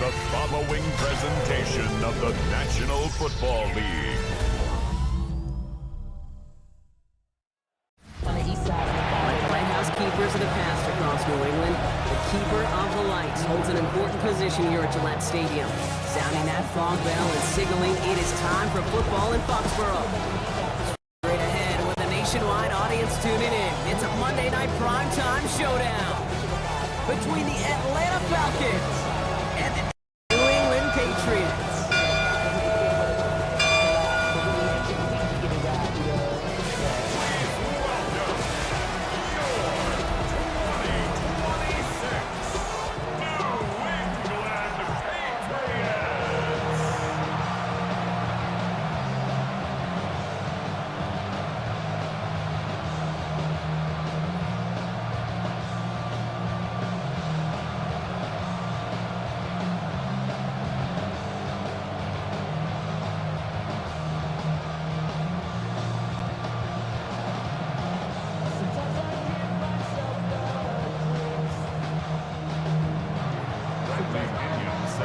the following presentation of the National Football League. On the east side of the ball. Like the lighthouse keepers of the past across New England, the keeper of the lights holds an important position here at Gillette Stadium, sounding that fog bell and signaling it is time for football in Foxborough. Straight ahead with a nationwide audience tuning in, it's a Monday night primetime showdown between the Atlanta Falcons and the New England Patriots.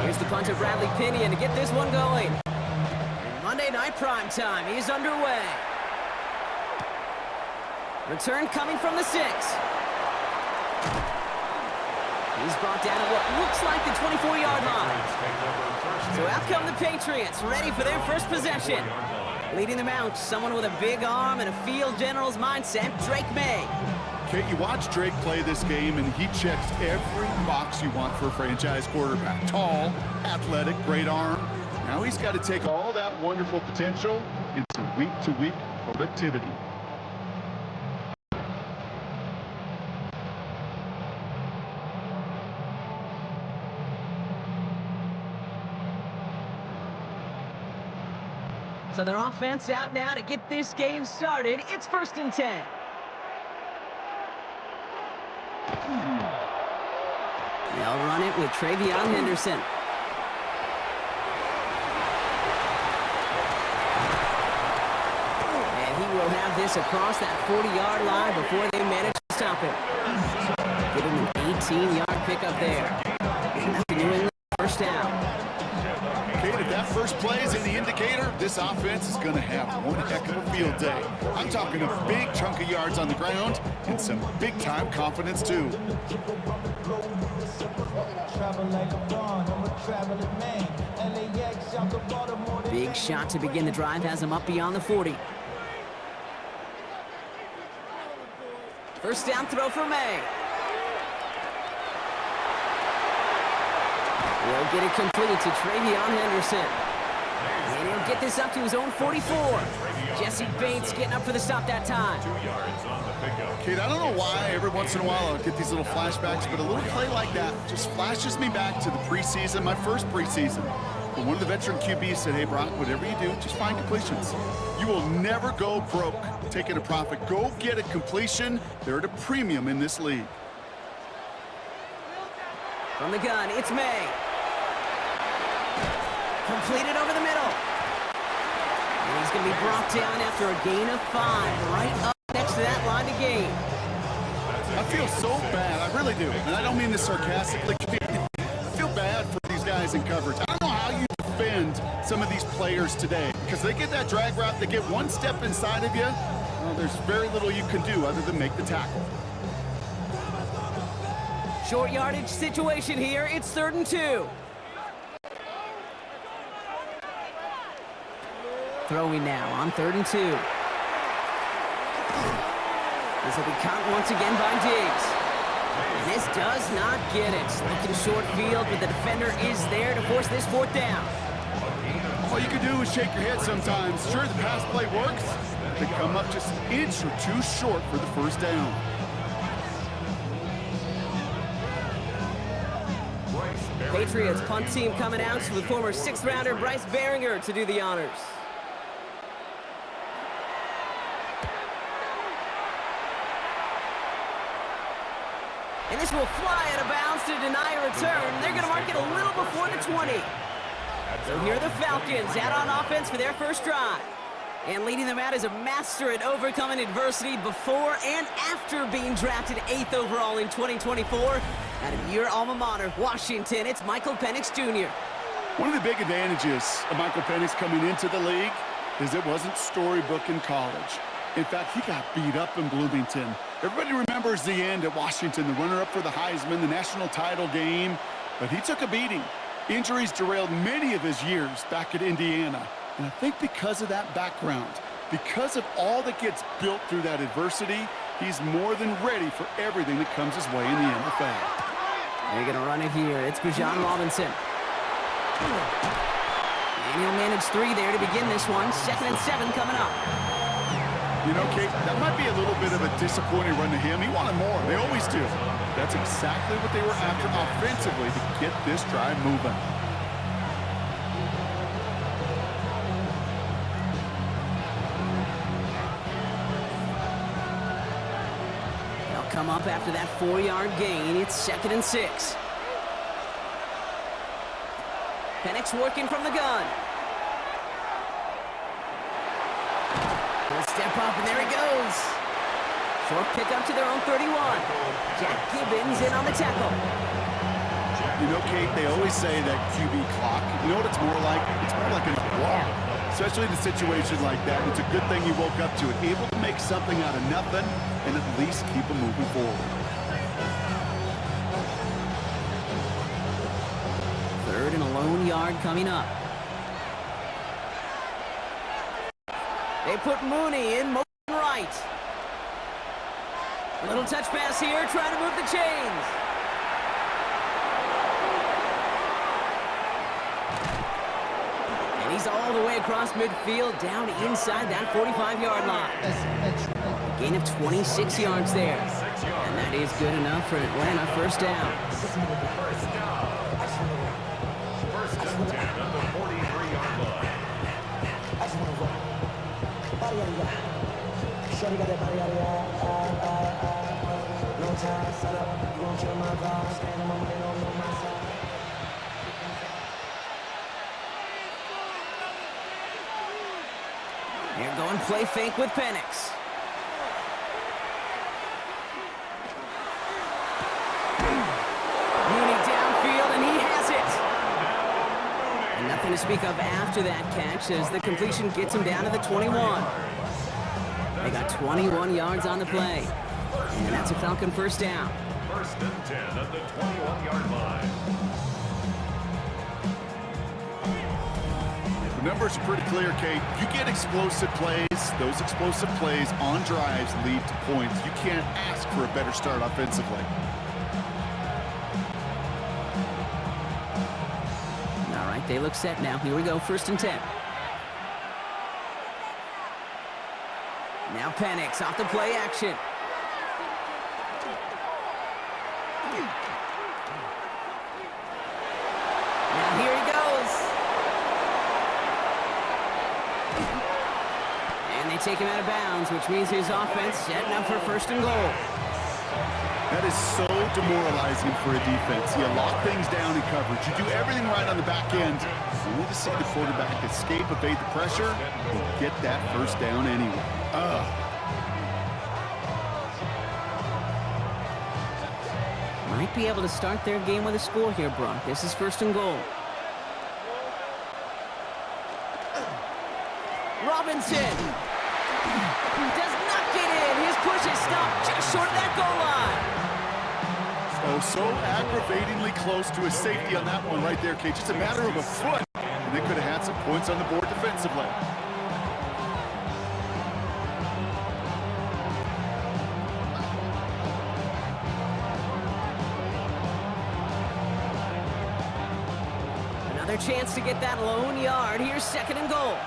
Here's the punter, Bradley Pinion, to get this one going. Monday night prime time is underway. Return coming from the 6. He's brought down at what looks like the 24-yard line. So out come the Patriots, ready for their first possession. Leading them out, someone with a big arm and a field general's mindset, Drake May. Kate, you watch Drake play this game, and he checks every box you want for a franchise quarterback. Tall, athletic, great arm. Now he's got to take all that wonderful potential into week-to-week productivity. So their offense out now to get this game started. It's 1st and 10. They'll run it with Travion Henderson. And he will have this across that 40-yard line before they manage to stop it. Give him an 18-yard pickup there. And that's the New England first down. Kate, if that first play is any indicator, this offense is going to have one heck of a field day. I'm talking a big chunk of yards on the ground and some big-time confidence, too. Big shot to begin the drive has him up beyond the 40. First down throw for May. He'll get it complete to Travion Henderson. And he'll get this up to his own 44. Jesse Bates getting up for the stop that time. Kate, I don't know why every once in a while I'll get these little flashbacks, but a little play like that just flashes me back to the preseason, my first preseason. But one of the veteran QBs said, hey, Brock, whatever you do, just find completions. You will never go broke taking a profit. Go get a completion. They're at a premium in this league. From the gun, it's May. Completed over the middle. And he's going to be brought down after a gain of 5, right up next to that line to gain. I feel so bad, I really do. And I don't mean this sarcastically. I feel bad for these guys in coverage. I don't know how you defend some of these players today, because they get that drag route, they get one step inside of you, well, there's very little you can do other than make the tackle. Short yardage situation here. It's 3rd and 2. Throwing now on 3rd and 2. This will be caught once again by Diggs. And this does not get it. Looking short field, but the defender is there to force this 4th down. All you can do is shake your head sometimes. Sure, the pass play works. They come up just an inch or two short for the 1st down. Patriots punt team coming out with former 6th-rounder Bryce Behringer to do the honors. And this will fly out of bounds to deny a return. They're going to mark it a little before the 20. So here are the Falcons out on offense for their first drive. And leading them out is a master at overcoming adversity before and after being drafted 8th overall in 2024. Out of your alma mater, Washington, it's Michael Penix Jr. One of the big advantages of Michael Penix coming into the league is it wasn't storybook in college. In fact, he got beat up in Bloomington. Everybody remembers the end at Washington, the runner-up for the Heisman, the national title game, but he took a beating. Injuries derailed many of his years back at Indiana. And I think because of that background, because of all that gets built through that adversity, he's more than ready for everything that comes his way in the NFL. They're going to run it here. It's Bijan Robinson. And he'll manage 3 there to begin this one. 2nd and 7 coming up. You know, Kate, that might be a little bit of a disappointing run to him. He wanted more. They always do. That's exactly what they were after offensively to get this drive moving. They'll come up after that 4-yard gain. It's 2nd and 6. Penix working from the gun. He'll step up, and there he goes. Short pickup to their own 31. Jack Gibbons in on the tackle. You know, Kate, they always say that QB clock. You know what it's more like? It's more like an alarm, especially in a situation like that. It's a good thing you woke up to it, able to make something out of nothing and at least keep them moving forward. 3rd and a lone yard coming up. They put Mooney in motion right. A little touch pass here, trying to move the chains. And he's all the way across midfield, down inside that 45-yard line. A gain of 26 yards there. And that is good enough for Atlanta. First down. First and 10 at the 43-yard line. They're going play fake with Penix. Mooney downfield, and he has it. And nothing to speak of after that catch as the completion gets him down to the 21. They got 21 yards on the play. And that's a Falcon first down. First and 10 at the 21-yard line. The numbers are pretty clear, Kate. You get explosive plays. Those explosive plays on drives lead to points. You can't ask for a better start offensively. All right, they look set now. Here we go, 1st and 10. Now Penix off the play action. Now here he goes. And they take him out of bounds, which means his offense setting up for 1st and goal. That is so demoralizing for a defense. You lock things down in coverage. You do everything right on the back end. You need to see the quarterback escape, evade the pressure, and get that first down anyway. Might be able to start their game with a score here, Brock. This is 1st and goal. Robinson does not get in. His push is stopped just short of that goal line. Oh, so aggravatingly close to a safety on that one right there, Kate. Just a matter of a foot. And they could have had some points on the board defensively. Another chance to get that lone yard. Here's 2nd and goal.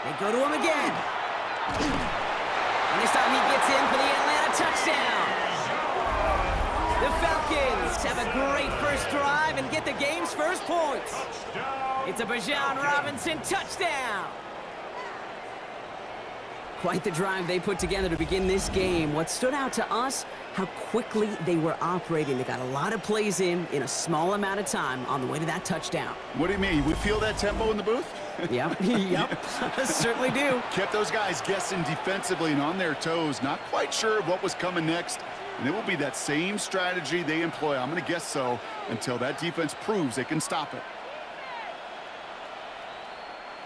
They go to him again. And this time he gets in for the Atlanta touchdown. The Falcons have a great first drive and get the game's first points. It's a Bijan Robinson touchdown. Quite the drive they put together to begin this game. What stood out to us, how quickly they were operating. They got a lot of plays in a small amount of time on the way to that touchdown. What do you mean? We feel that tempo in the booth? Yep, yep, certainly do. Kept those guys guessing defensively and on their toes, not quite sure of what was coming next. And it will be that same strategy they employ, I'm going to guess so, until that defense proves they can stop it.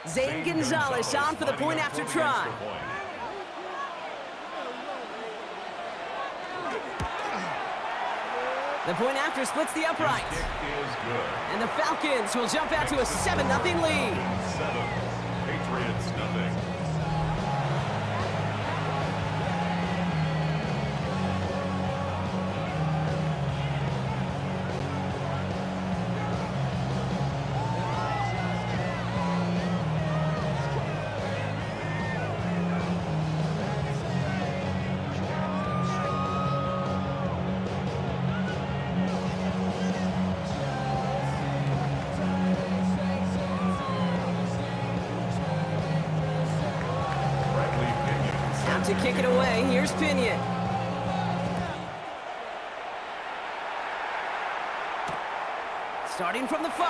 Zane Gonzalez on for the point after try. The point after splits the upright. And the Falcons will jump out to a 7-0 lead. 7, Patriots nothing. To kick it away, here's Pinion. Starting from the 5.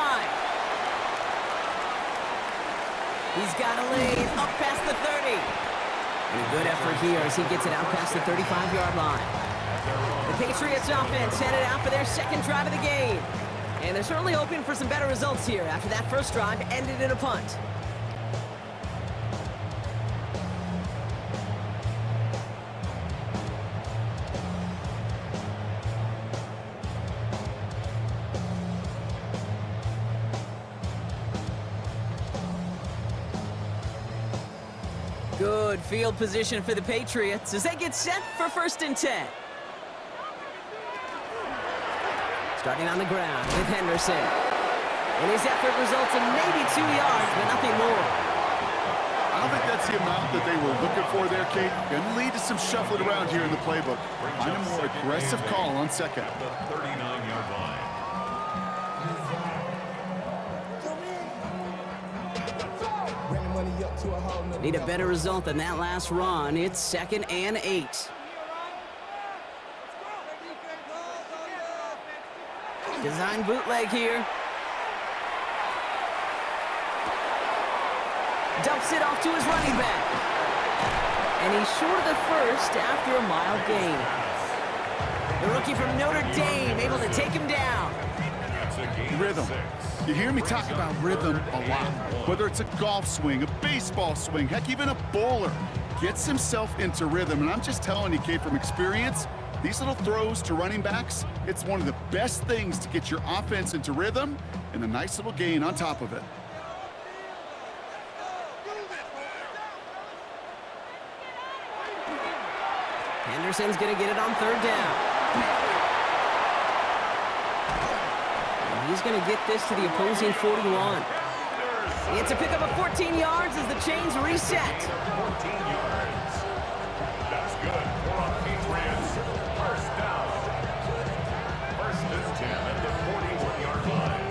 He's got a lane up past the 30. And a good effort here as he gets it out past the 35-yard line. The Patriots offense headed out for their second drive of the game. And they're certainly hoping for some better results here after that first drive ended in a punt. Good field position for the Patriots as they get set for 1st and 10. Starting on the ground with Henderson. And his effort results in maybe 2 yards, but nothing more. I don't think that's the amount that they were looking for there, Kate. Going to lead to some shuffling around here in the playbook. Find a more aggressive call on second. At the 39-yard line. Need a better result than that last run. It's 2nd and 8. Design bootleg here. Dumps it off to his running back. And he's short of the first after a mild gain. The rookie from Notre Dame able to take him down. Rhythm. You hear me talk about rhythm a lot. Whether it's a golf swing, a baseball swing, heck, even a bowler gets himself into rhythm. And I'm just telling you, Kate, from experience, these little throws to running backs, it's one of the best things to get your offense into rhythm and a nice little gain on top of it. Henderson's going to get it on 3rd down. He's going to get this to the opposing 41. It's a pickup of 14 yards as the chains reset. 14 yards. That's good for a Patriots. 1st down. 1st and 10 at the 41-yard line.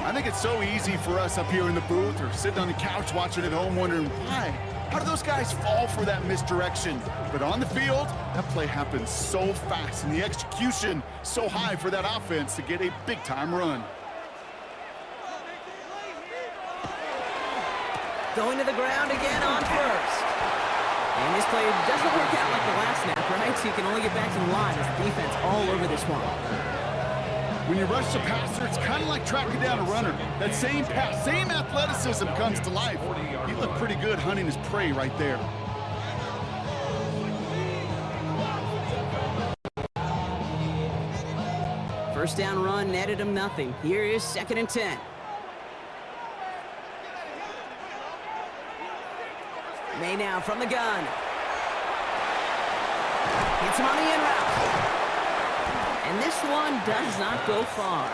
I think it's so easy for us up here in the booth or sitting on the couch watching at home wondering why. How do those guys fall for that misdirection? But on the field, that play happens so fast and the execution so high for that offense to get a big-time run. Going to the ground again on 1st. And this play doesn't work out like the last snap, right? So you can only get back to the line as the defense all over this one. When you rush the passer, it's kind of like tracking down a runner. That same pass, same athleticism comes to life. He looked pretty good hunting his prey right there. First down run netted him nothing. Here is 2nd and 10. May now from the gun. Hits him on the in route. And this one does not go far.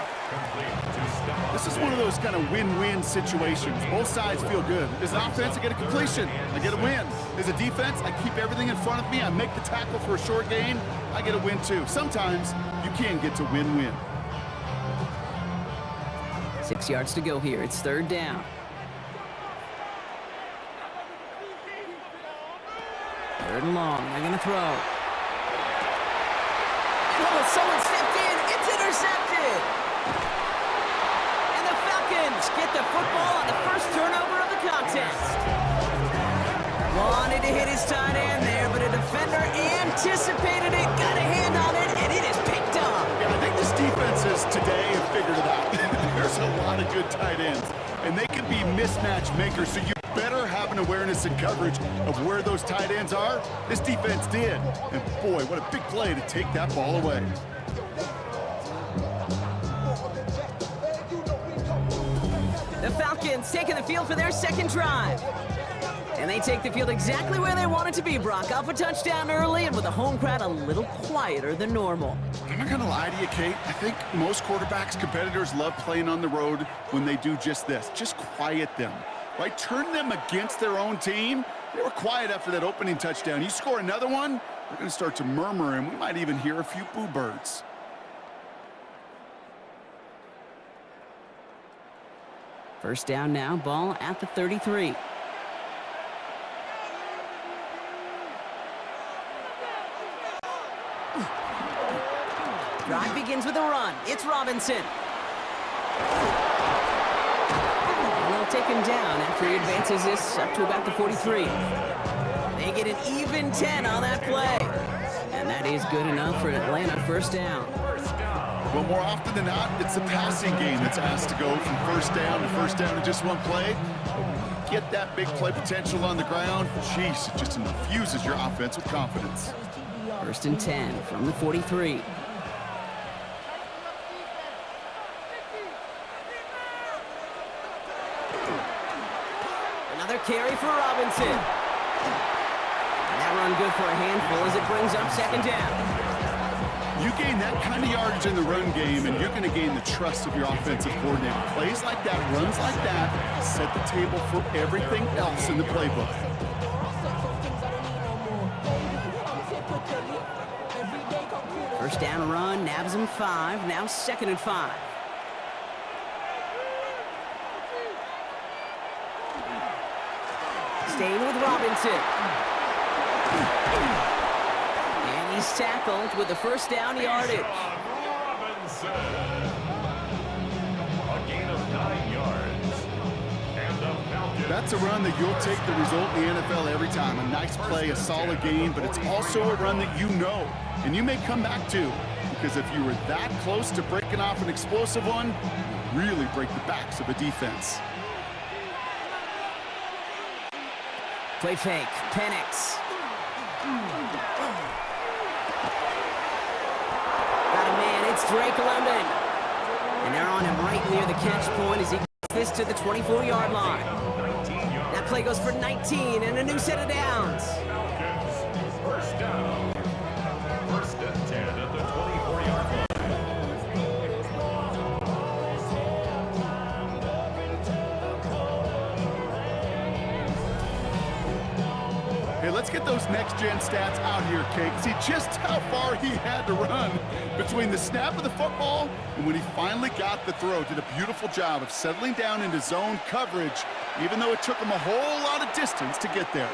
This is one of those kind of win-win situations. Both sides feel good. As an offense, I get a completion. I get a win. As a defense, I keep everything in front of me. I make the tackle for a short gain. I get a win, too. Sometimes you can get to win-win. 6 yards to go here. It's 3rd down. 3rd and long. They're going to throw. Oh, someone stepped in. It's intercepted. And the Falcons Bucks get the football on the first turnover of the contest. Wanted to hit his tight end there, but a defender anticipated it, got a hand on it, and it is picked up. Yeah, I think this defenses today have figured it out. There's a lot of good tight ends, and they can be mismatch makers, so you better have an awareness and coverage of where those tight ends are. This defense did, and boy, what a big play to take that ball away. The Falcons taking the field for their second drive. And they take the field exactly where they want it to be, Brock. Up a touchdown early and with the home crowd a little quieter than normal. I'm not going to lie to you, Kate. I think most quarterbacks, competitors love playing on the road when they do just this. Just quiet them, right? Turn them against their own team. They were quiet after that opening touchdown. You score another one, they're going to start to murmur, and we might even hear a few boo birds. First down now, ball at the 33. Drive begins with a run. It's Robinson. And they'll take him down after he advances this up to about the 43. They get an even 10 on that play. And that is good enough for an Atlanta first down. Well, more often than not, it's the passing game that's asked to go from first down in just one play. Get that big play potential on the ground. Jeez, it just infuses your offense with confidence. First and 10 from the 43. Another carry for Robinson. And that run good for a handful as it brings up second down. You gain that kind of yardage in the run game, and you're going to gain the trust of your offensive coordinator. Plays like that, runs like that, set the table for everything else in the playbook. First down run, nabs him 5, now second and 5. Staying with Robinson. And he's tackled with the first down yardage. Robinson. A gain of 9 yards. And the Falcons. That's a run that you'll take the result in the NFL every time. A nice play, a solid gain, but it's also a run that you know, and you may come back to, because if you were that close to breaking off an explosive one, you really break the backs of a defense. Play fake, Penix. Got a man, it's Drake London. And they're on him right near the catch point as he gets this to the 24-yard line. That play goes for 19 and a new set of downs. Falcons, first down. First and 10 at the 24-yard line. Hey, let's get those next-gen stats out here, Kate. See just how far he had to run between the snap of the football and when he finally got the throw. Did a beautiful job of settling down into zone coverage, even though it took him a whole lot of distance to get there.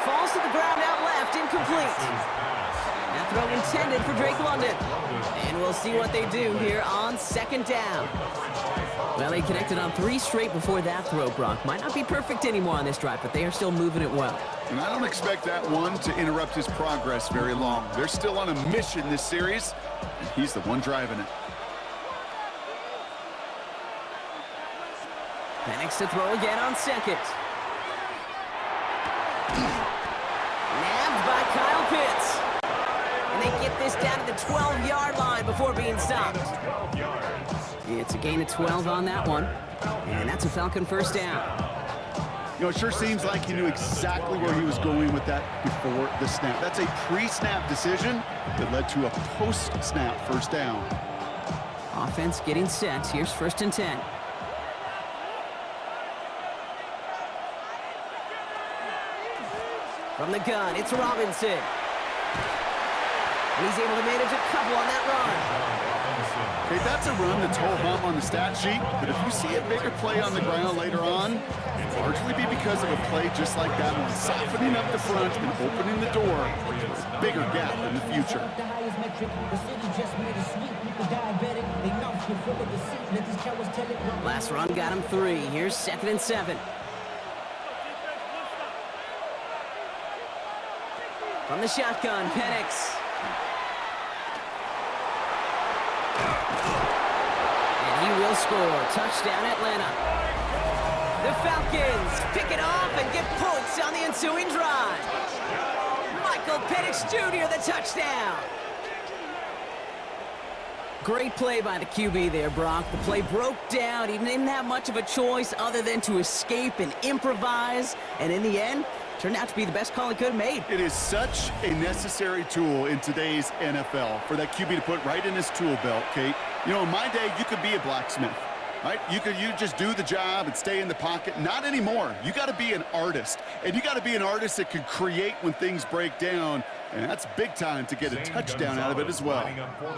Falls to the ground out left, incomplete. That throw intended for Drake London. And we'll see what they do here on second down. Well, he connected on 3 straight before that throw, Brock. Might not be perfect anymore on this drive, but they are still moving it well. And I don't expect that one to interrupt his progress very long. They're still on a mission this series, and he's the one driving it. Penix to throw again on second. Nabbed by Kyle Pitts. And they get this down to the 12-yard line before being stopped. It's a gain of 12 on that one. And that's a Falcon first down. You know, it sure seems like he knew exactly where he was going with that before the snap. That's a pre-snap decision that led to a post-snap first down. Offense getting set. Here's first and 10. From the gun, it's Robinson. And he's able to manage a couple on that run. Okay, that's a run that's ho-hum on the stat sheet, but if you see a bigger play on the ground later on, it'll largely be because of a play just like that one, softening up the front and opening the door for a bigger gap in the future. Last run got him 3. Here's 2nd and 7. From the shotgun, Penix. And he will score. Touchdown, Atlanta. The Falcons pick it off and get points on the ensuing drive. Michael Penix Jr., the touchdown. Great play by the QB there, Brock. The play broke down. He didn't have much of a choice other than to escape and improvise. And in the end, turned out to be the best call he could have made. It is such a necessary tool in today's NFL for that QB to put right in his tool belt, Kate. You know, in my day, you could be a blacksmith, right? You just do the job and stay in the pocket. Not anymore. You got to be an artist. And you got to be an artist that can create when things break down. And that's big time to get a touchdown out of it as well.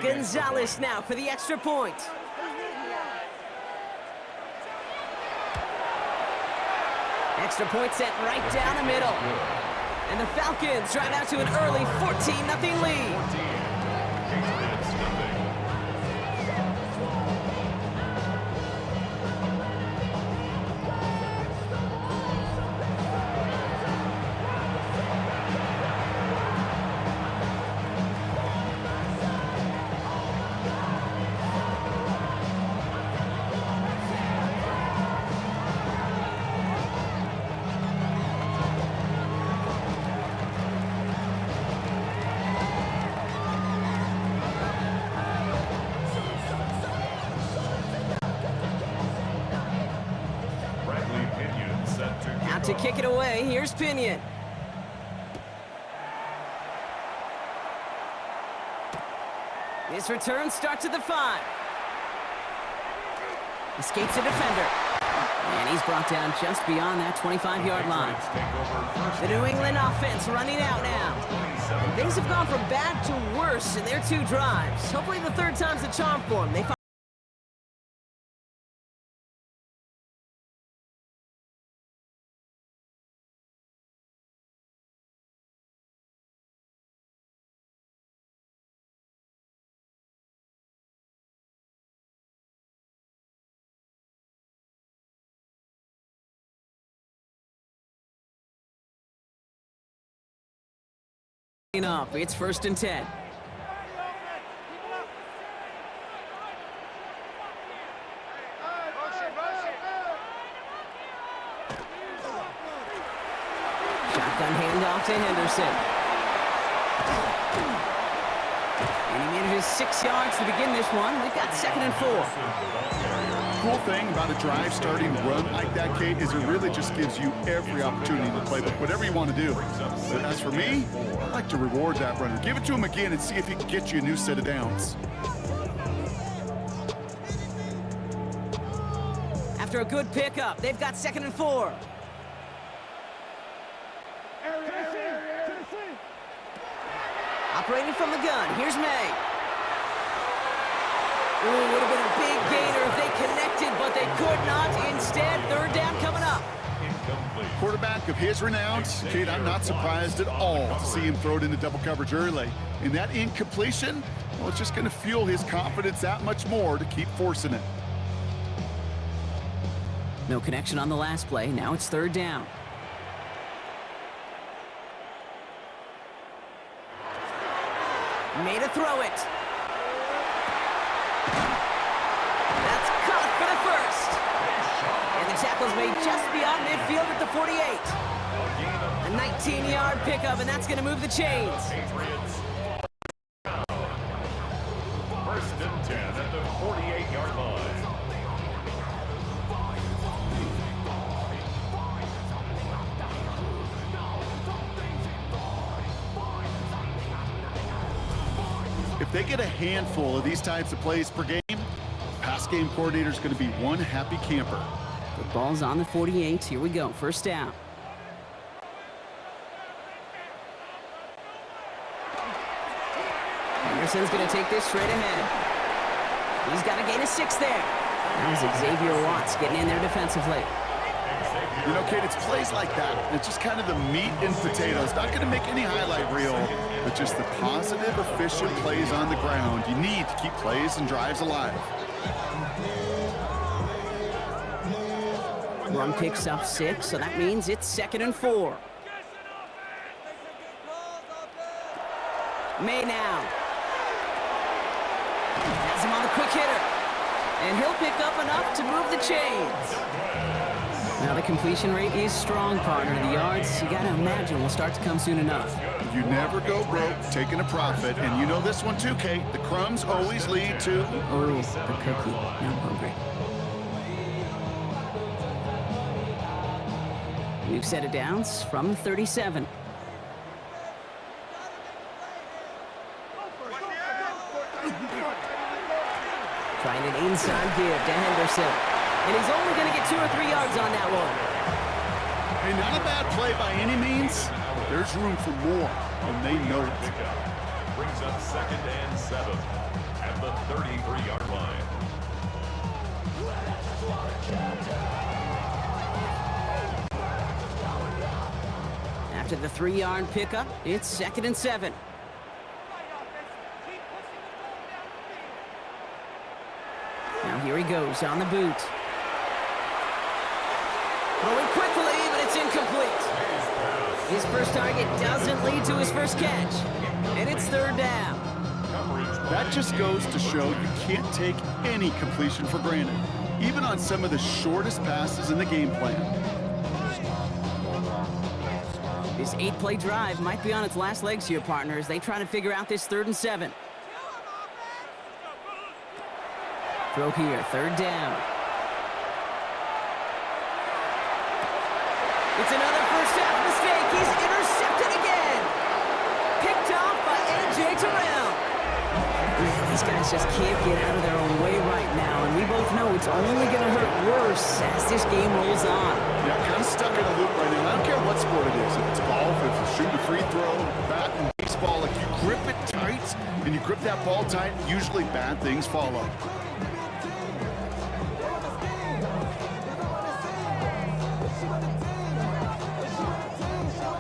Gonzalez now for the extra point. Extra point set right down the middle. And the Falcons drive out to an early 14-0 lead. To kick it away, here's Pinion. This return starts at the 5. Escapes a defender. And he's brought down just beyond that 25-yard line. The New England offense running out now. Things have gone from bad to worse in their 2 drives. Hopefully the 3rd time's the charm for them. They up. It's 1st and 10. Shotgun handoff to Henderson. And he manages 6 yards to begin this one. We've got 2nd and 4. Cool thing about a drive starting run like that, Kate, is it really just gives you every opportunity to play whatever you want to do. But as for me, I like to reward that runner. Give it to him again and see if he can get you a new set of downs. After a good pickup, they've got 2nd and 4. Operating from the gun, here's May. Ooh, would have been a big gainer if they connected, but they could not. Instead, 3rd down coming up. Quarterback of his renown, Kate, I'm not surprised at all to see him throw it into double coverage early. And that incompletion, well, it's just going to fuel his confidence that much more to keep forcing it. No connection on the last play. Now it's 3rd down. Made a throw it. That's caught for the 1st. And the tackle's made just beyond midfield at the 48. A 19-yard pickup, and that's going to move the chains. 1st and 10 at the 48-yard line. If they get a handful of these types of plays per game, pass game coordinator is going to be one happy camper. The ball's on the 48. Here we go. 1st down. Anderson's going to take this straight ahead. He's got to gain a 6 there. That was Xavier Watts getting in there defensively. You know, Kate, it's plays like that. It's just kind of the meat and potatoes. Not going to make any highlight reel, but just the positive, efficient plays on the ground. You need to keep plays and drives alive. Run picks up 6, so that means it's 2nd and 4. May now. Has him on the quick hitter. And he'll pick up enough to move the chains. Now the completion rate is strong, partner. The yards, you gotta imagine, will start to come soon enough. You never go broke taking a profit, and you know this one too, Kate. The crumbs always lead to... Oh, the cookie. Now I'm hungry. New set of downs from 37. Trying an inside give to Henderson. And he's only going to get 2 or 3 yards on that one. Hey, not a bad play by any means. There's room for more, and they know it. Brings up 2nd and 7 at the 33-yard line. After the 3-yard pickup, it's 2nd and 7. Now here he goes on the boot. Throwing quickly, but it's incomplete. His first target doesn't lead to his first catch. And it's 3rd down. That just goes to show you can't take any completion for granted, even on some of the shortest passes in the game plan. This 8-play drive might be on its last legs here, partners. They try to figure out this 3rd and 7. Throw here, 3rd down. It's another first half mistake. He's intercepted again. Picked off by A.J. Terrell. These guys just can't get out of their own way right now, and we both know it's only going to hurt worse as this game rolls on. Yeah, kind of stuck in a loop right now. I don't care what sport it is. If it's golf, if it's shooting a free throw, bat and baseball, like you grip it tight, and you grip that ball tight, usually bad things follow.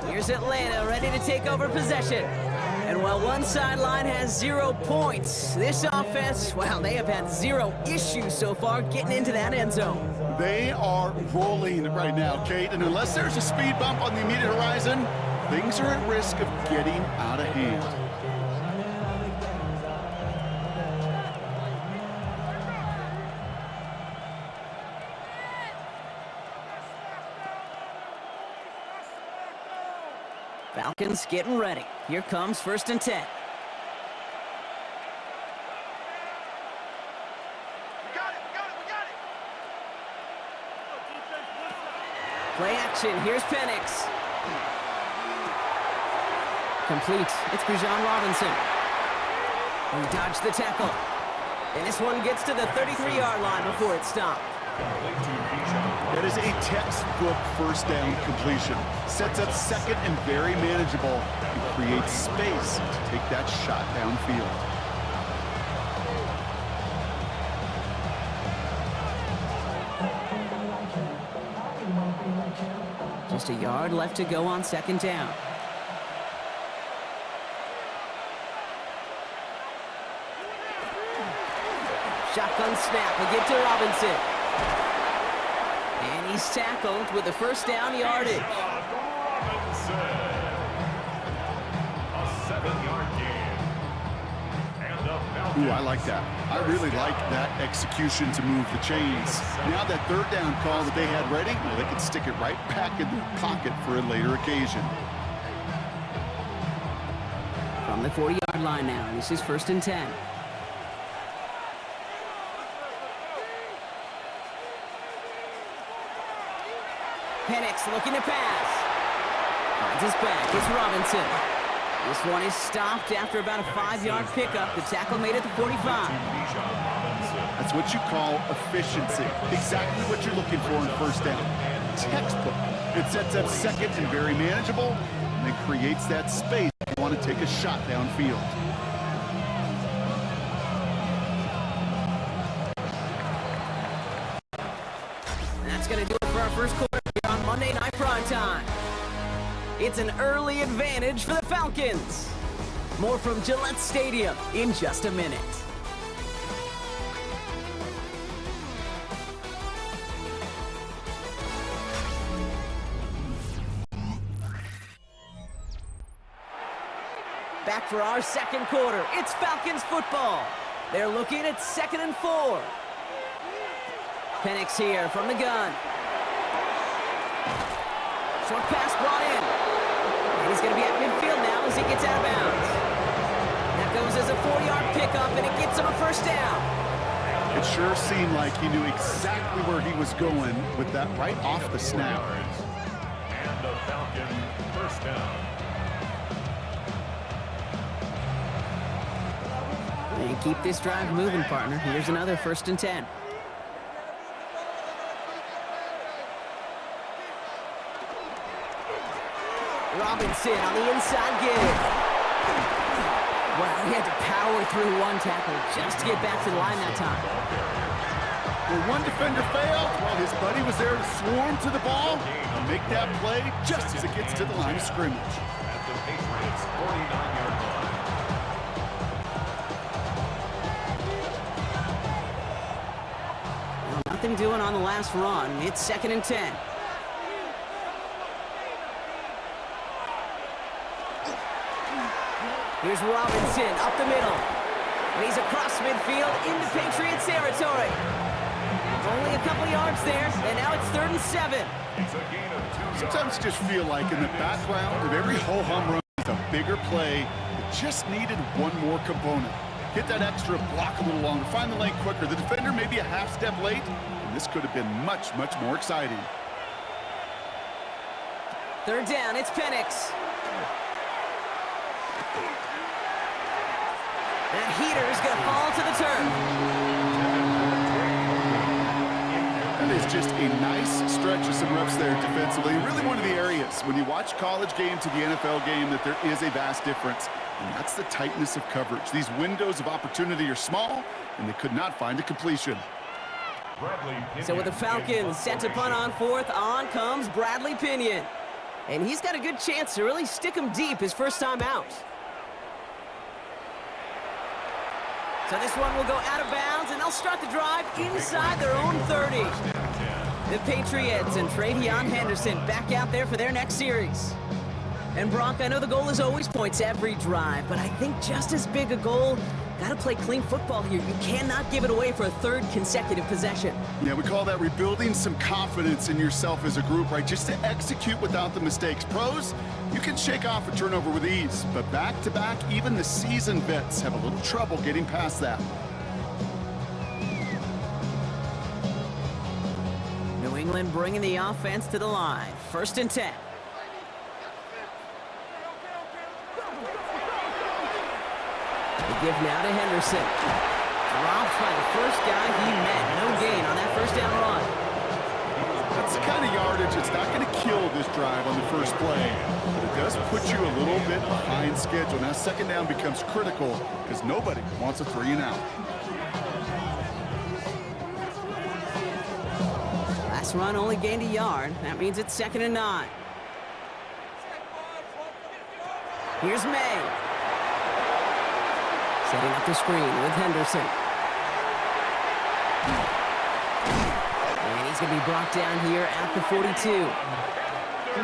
Here's Atlanta ready to take over possession. And while one sideline has 0 points, this offense, well, they have had 0 issues so far getting into that end zone. They are rolling right now, Kate, and unless there's a speed bump on the immediate horizon, things are at risk of getting out of hand. Falcons getting ready. Here comes 1st and 10. Play action. Here's Penix. Complete. It's Bijan Robinson. He dodged the tackle. And this one gets to the 33-yard line before it's stopped. That is a textbook first down completion. Sets up 2nd and very manageable and creates space to take that shot downfield. Just a yard left to go on 2nd down. Shotgun snap. We'll get to Robinson. And he's tackled with a 1st down yardage. Robinson. A 7-yard gain. And the Falcons. Ooh, I like that. I really like that execution to move the chains. Now that 3rd down call that they had ready, well, they can stick it right back in their pocket for a later occasion. From the 40-yard line now, this is 1st and 10. Penix looking to pass. Finds his back. It's Robinson. This one is stopped after about a 5-yard pickup. The tackle made it to 45. That's what you call efficiency. Exactly what you're looking for in 1st down. Textbook. It sets up 2nd and very manageable, and it creates that space if you want to take a shot downfield. That's going to do it for our first quarter here on Monday Night Primetime. It's an early advantage for the Falcons. More from Gillette Stadium in just a minute. Back for our second quarter. It's Falcons football. They're looking at 2nd and 4. Penix here from the gun. Short pass brought in. And he's going to be at midfield now as he gets out of bounds. That goes as a 4-yard pickup, and it gets him a first down. It sure seemed like he knew exactly where he was going with that right off the snap. And the Falcon first down. And keep this drive moving, partner. Here's another 1st and 10. Robinson on the inside give. Wow, he had to power through one tackle just to get back to the line that time. Well, one defender failed while his buddy was there to swarm to the ball and make that play just as it gets to the line of scrimmage. At the Patriots' 49-yard line. Well, nothing doing on the last run. It's 2nd and 10. Here's Robinson up the middle. And he's across midfield into Patriots territory. Only a couple yards there, and now it's 3rd and 7. It's a gain of 2 Sometimes you just feel like in the background of every ho-hum run is a bigger play that just needed one more component. Hit that extra block a little longer, find the lane quicker. The defender may be a half step late, and this could have been much, much more exciting. 3rd down, it's Penix. That heater is going to fall to the turf. That is just a nice stretch of some reps there defensively. Really one of the areas when you watch college game to the NFL game that there is a vast difference. And that's the tightness of coverage. These windows of opportunity are small, and they could not find a completion. So with the Falcons set to punt on 4th, on comes Bradley Pinion. And he's got a good chance to really stick him deep his first time out. So this one will go out of bounds, and they'll start the drive inside their own 30. The Patriots and Travion Henderson back out there for their next series. And Brock, I know the goal is always points every drive, but I think just as big a goal, got to play clean football here. You cannot give it away for a 3rd consecutive possession. Yeah, we call that rebuilding some confidence in yourself as a group, right? Just to execute without the mistakes. Pros, you can shake off a turnover with ease, but back-to-back, even the seasoned vets have a little trouble getting past that. New England bringing the offense to the line. 1st and 10. The give now to Henderson. Dropped by the first guy he met. No gain on that 1st down run. That's the kind of yardage that's not going to kill this drive on the first play. But it does put you a little bit behind schedule. Now 2nd down becomes critical because nobody wants a 3 and out. Last run only gained a yard. That means it's 2nd and 9. Here's May. Setting up the screen with Henderson. And he's going to be brought down here at the 42.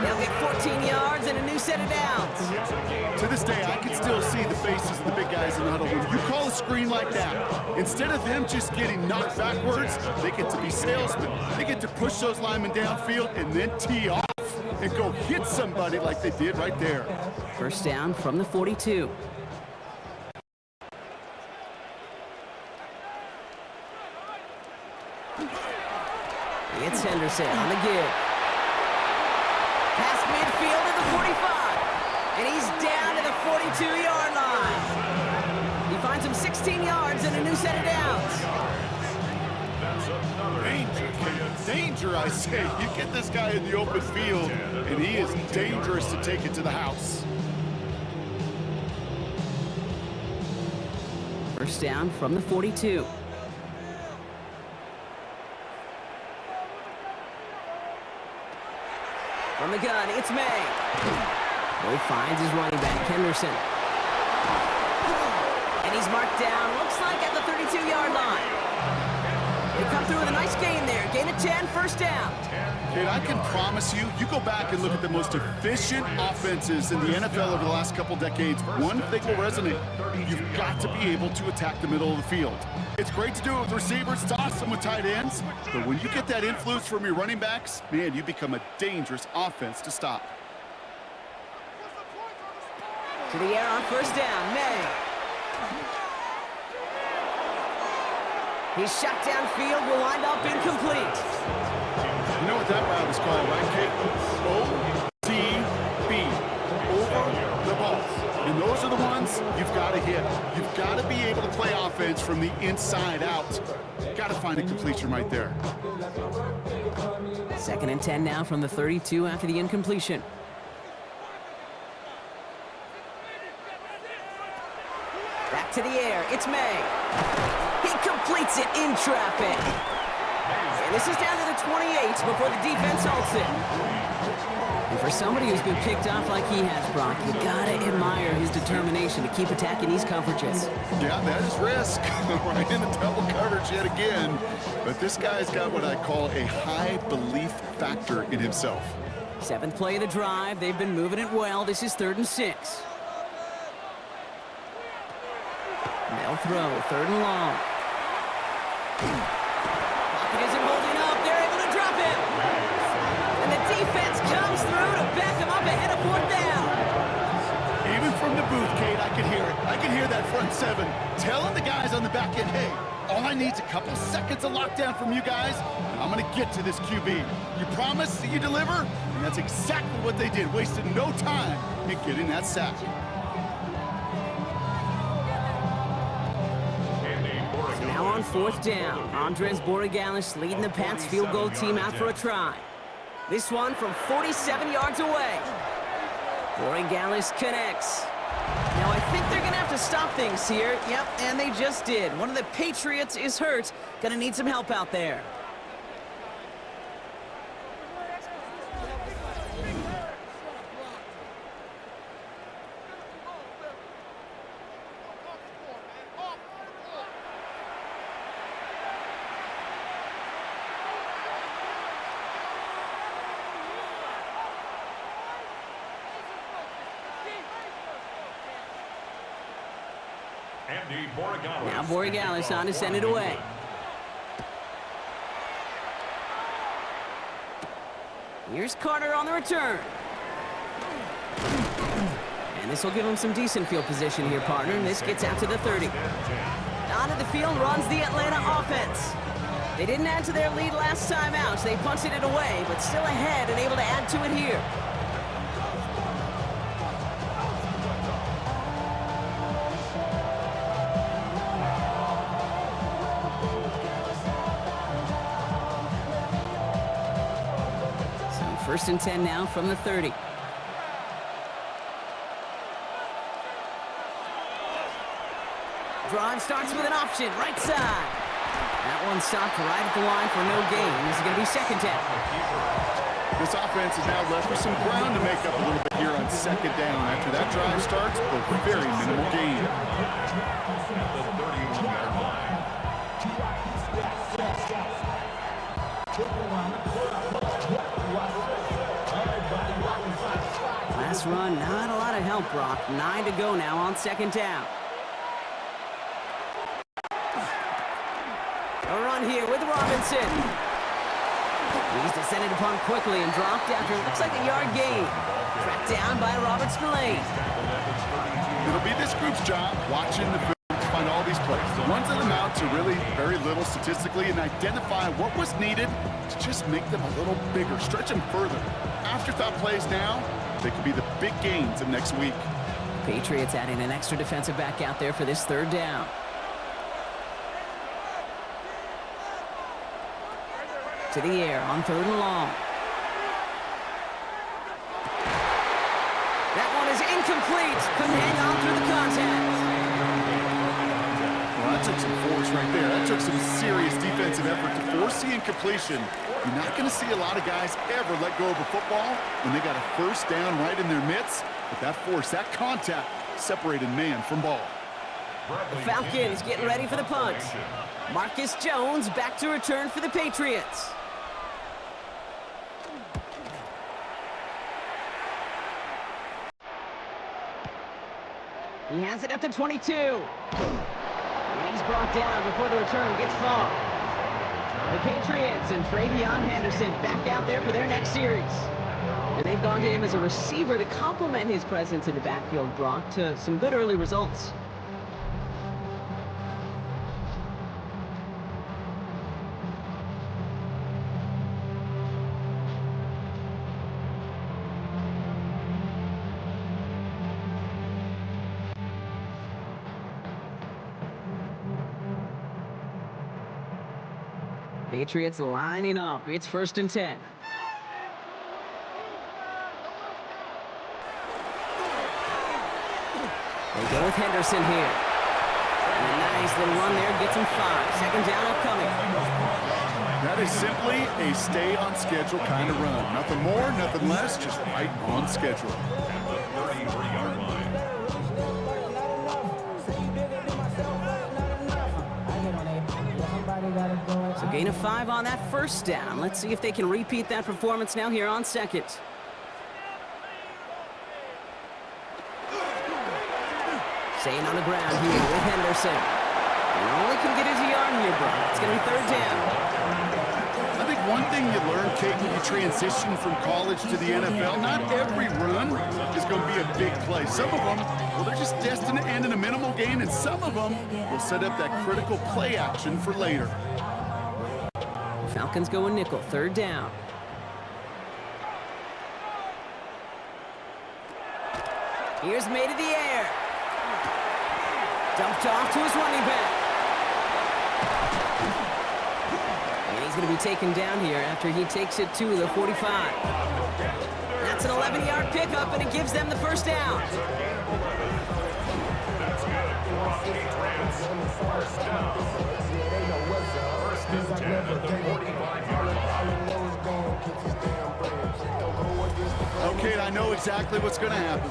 They'll get 14 yards and a new set of downs. To this day, I can still see the faces of the big guys in the huddle. When you call a screen like that, instead of them just getting knocked backwards, they get to be salesmen. They get to push those linemen downfield and then tee off and go hit somebody like they did right there. 1st down from the 42. It's Henderson on the give. Past midfield to the 45. And he's down to the 42-yard line. He finds him 16 yards and a new set of downs. Danger, I say. You get this guy in the open field, and he is dangerous to take it to the house. 1st down from the 42. From the gun, it's May. Mo finds his running back, Henderson. And he's marked down, looks like at the 32-yard line. They come through with a nice gain there. Gain of 10, first down. Kid, I can promise you, you go back and look at the most efficient offenses in the NFL over the last couple decades, one thing will resonate. You've got to be able to attack the middle of the field. It's great to do it with receivers, it's awesome with tight ends, but when you get that influence from your running backs, man, you become a dangerous offense to stop. To the air on first down, May. He's shot downfield, will wind up incomplete. You know what that route is called, right, Kate? O-T-B, over the ball. And those are the ones you've got to hit. You've got to be able to play offense from the inside out. Got to find a completion right there. 2nd and 10 now from the 32 after the incompletion. Back to the air, it's May. He completes it in traffic. And this is down to the 28 before the defense halts it. And for somebody who's been picked off like he has, Brock, you gotta admire his determination to keep attacking these coverages. Yeah, that is risk. Right in the double coverage yet again. But this guy's got what I call a high belief factor in himself. 7th play of the drive. They've been moving it well. This is 3rd and 6. They'll throw, 3rd and long. Pocket isn't holding up. They're able to drop him. And the defense comes through to back him up ahead of 4th down. Even from the booth, Kate, I could hear it. I could hear that front 7 telling the guys on the back end, hey, all I need is a couple seconds of lockdown from you guys, and I'm going to get to this QB. You promise that you deliver? And that's exactly what they did. Wasted no time in getting that sack. Now on 4th down, Andres Borregalis leading the Pats field goal team out for a try. This one from 47 yards away. Borregalis connects. Now I think they're going to have to stop things here. Yep, and they just did. One of the Patriots is hurt. Going to need some help out there. Now Borregalis on to send it away. Here's Carter on the return. And this will give him some decent field position here, partner. And this gets out to the 30. Onto the field runs the Atlanta offense. They didn't add to their lead last time out, so they punted it away, but still ahead and able to add to it here. First and 10 now from the 30. Drive starts with an option, right side. That one stopped right at the line for no gain. This is going to be 2nd down. This offense is now left with some ground to make up a little bit here on 2nd down. After that drive starts, a very minimal gain. Last run, not a lot of help, Brock. 9 to go now on 2nd down. A run here with Robinson. He's descended upon quickly and dropped after looks like a yard gain. Tracked down by Robert Spillane. It'll be this group's job watching the film to find all these plays. The ones that amount to really very little statistically and identify what was needed to just make them a little bigger, stretch them further. Afterthought plays now, they could be the big gains of next week. Patriots adding an extra defensive back out there for this 3rd down. To the air on 3rd and long. That one is incomplete. Couldn't hang on through the contact. Well, that took some force right there. That took some serious defensive effort to force the incompletion. You're not going to see a lot of guys ever let go of a football when they got a 1st down right in their midst. But that force, that contact, separated man from ball. The Falcons getting ready for the punt. Marcus Jones back to return for the Patriots. He has it at the 22. And he's brought down before the return gets far. The Patriots and Travion Henderson back out there for their next series. And they've gone to him as a receiver to complement his presence in the backfield, Brock, to some good early results. Patriots lining up. It's 1st and 10. They go with Henderson here. And a nice little run there gets him 5. 2nd down upcoming. That is simply a stay on schedule kind of run. Nothing more, nothing less, just right on schedule. At the 33-yard line. So gain of 5 on that 1st down. Let's see if they can repeat that performance now here on 2nd. Staying on the ground here with Henderson. And only can get his yard here, bro. It's going to be 3rd down. I think one thing you learn, Kate, when you transition from college to the NFL, not every run is going to be a big play. Some of them, well, they're just destined to end in a minimal gain, and some of them will set up that critical play action for later. Falcons going nickel, 3rd down. Here's made of the air. Dumped off to his running back. And he's going to be taken down here after he takes it to the 45. That's an 11-yard pickup, and it gives them the 1st down. That's good for Patriots. 1st down. 1st and 10 at the 45-yard line. Okay, I know exactly what's going to happen.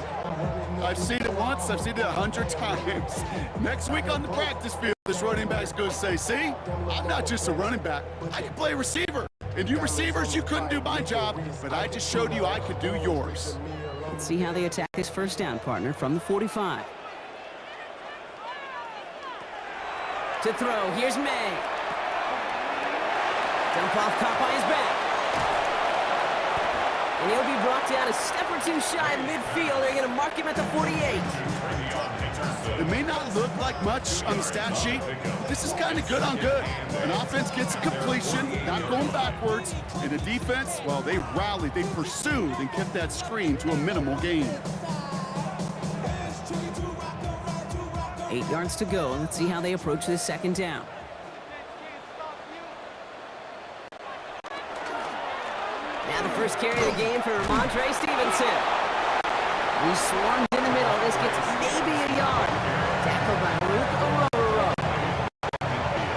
I've seen it once, I've seen it 100 times. Next week on the practice field, this running back's going to say, see, I'm not just a running back, I can play receiver. And you receivers, you couldn't do my job, but I just showed you I could do yours. Let's see how they attack this 1st down, partner, from the 45. To throw, here's May. Dump off, caught by his back. And he'll be brought down a step or 2 shy of midfield. They're going to mark him at the 48. It may not look like much on the stat sheet, but this is kind of good on good. An offense gets a completion, not going backwards, and a defense, well, they rallied, they pursued, and kept that screen to a minimal gain. 8 yards to go. Let's see how they approach this 2nd down. Now the first carry of the game for Ramondre Stevenson. He swarmed in the middle. This gets maybe a yard. Tackled by Luke Ororo.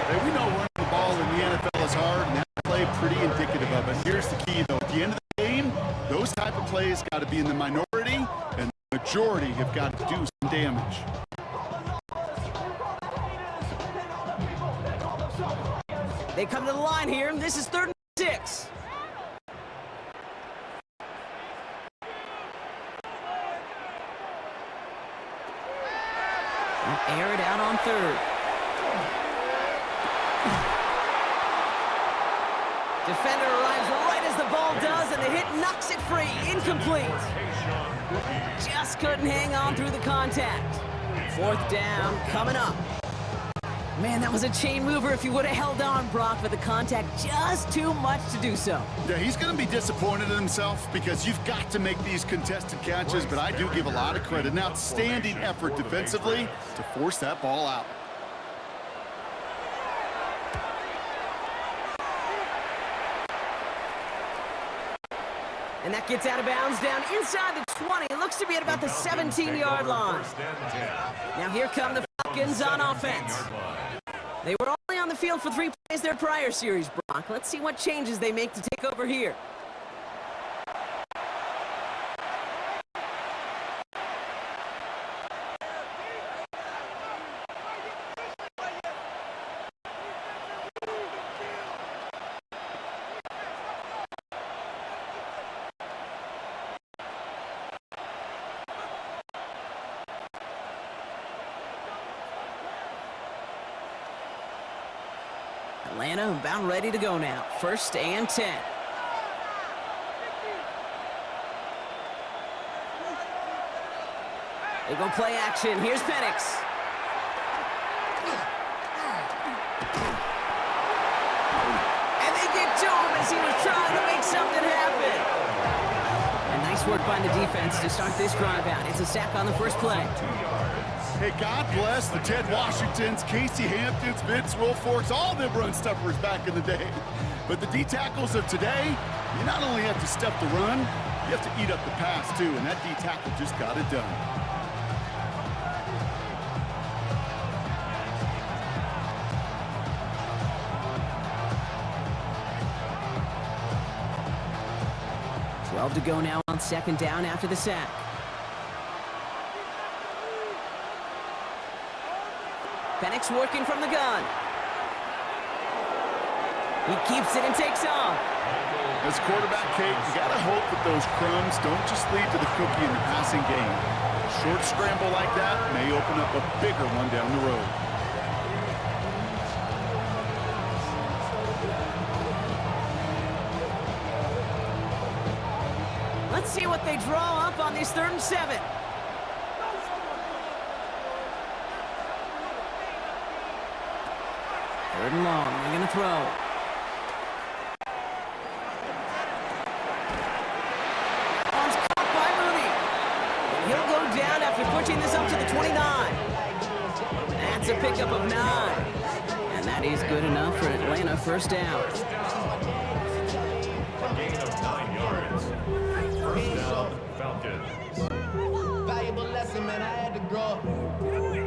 Hey, we know running the ball in the NFL is hard, and that play pretty indicative of it. Here's the key, though. At the end of the game, those type of plays got to be in the minority, and the majority have got to do some damage. They come to the line here, and this is 3rd and 6. Air it out on 3rd. Defender arrives right as the ball does, and the hit knocks it free. Incomplete. Just couldn't hang on through the contact. 4th down coming up. Man, that was a chain mover if he would have held on, Brock, but the contact just too much to do so. Yeah, he's going to be disappointed in himself because you've got to make these contested catches, but I do give a lot of credit. An outstanding effort defensively to force that ball out. And that gets out of bounds down inside the 20. It looks to be at about the 17-yard line. Now here come the Falcons on offense. They were only on the field for 3 plays their prior series, Brock. Let's see what changes they make to take over here. Atlanta about ready to go now. 1st and 10. They go play action. Here's Penix. And they get to him as he was trying to make something happen. And nice work by the defense to start this drive out. It's a sack on the first play. Hey, God bless the Ted Washingtons, Casey Hamptons, Vince Wilforks, all them run stuffers back in the day. But the D-tackles of today, you not only have to stuff the run, you have to eat up the pass too, and that D-tackle just got it done. To go now on 2nd down after the sack. Penix working from the gun. He keeps it and takes off. As quarterback, Kate, you gotta hope that those crumbs don't just lead to the cookie in the passing game. A short scramble like that may open up a bigger one down the road. Let's see what they draw up on this 3rd and 7. Third and long. They're going to throw. Arms caught by Mooney. And he'll go down after pushing this up to the 29. That's a pickup of 9. And that is good enough for Atlanta. 1st down. A gain of 9 yards. 1st down, Falcons. Valuable lesson, man. I had to grow up.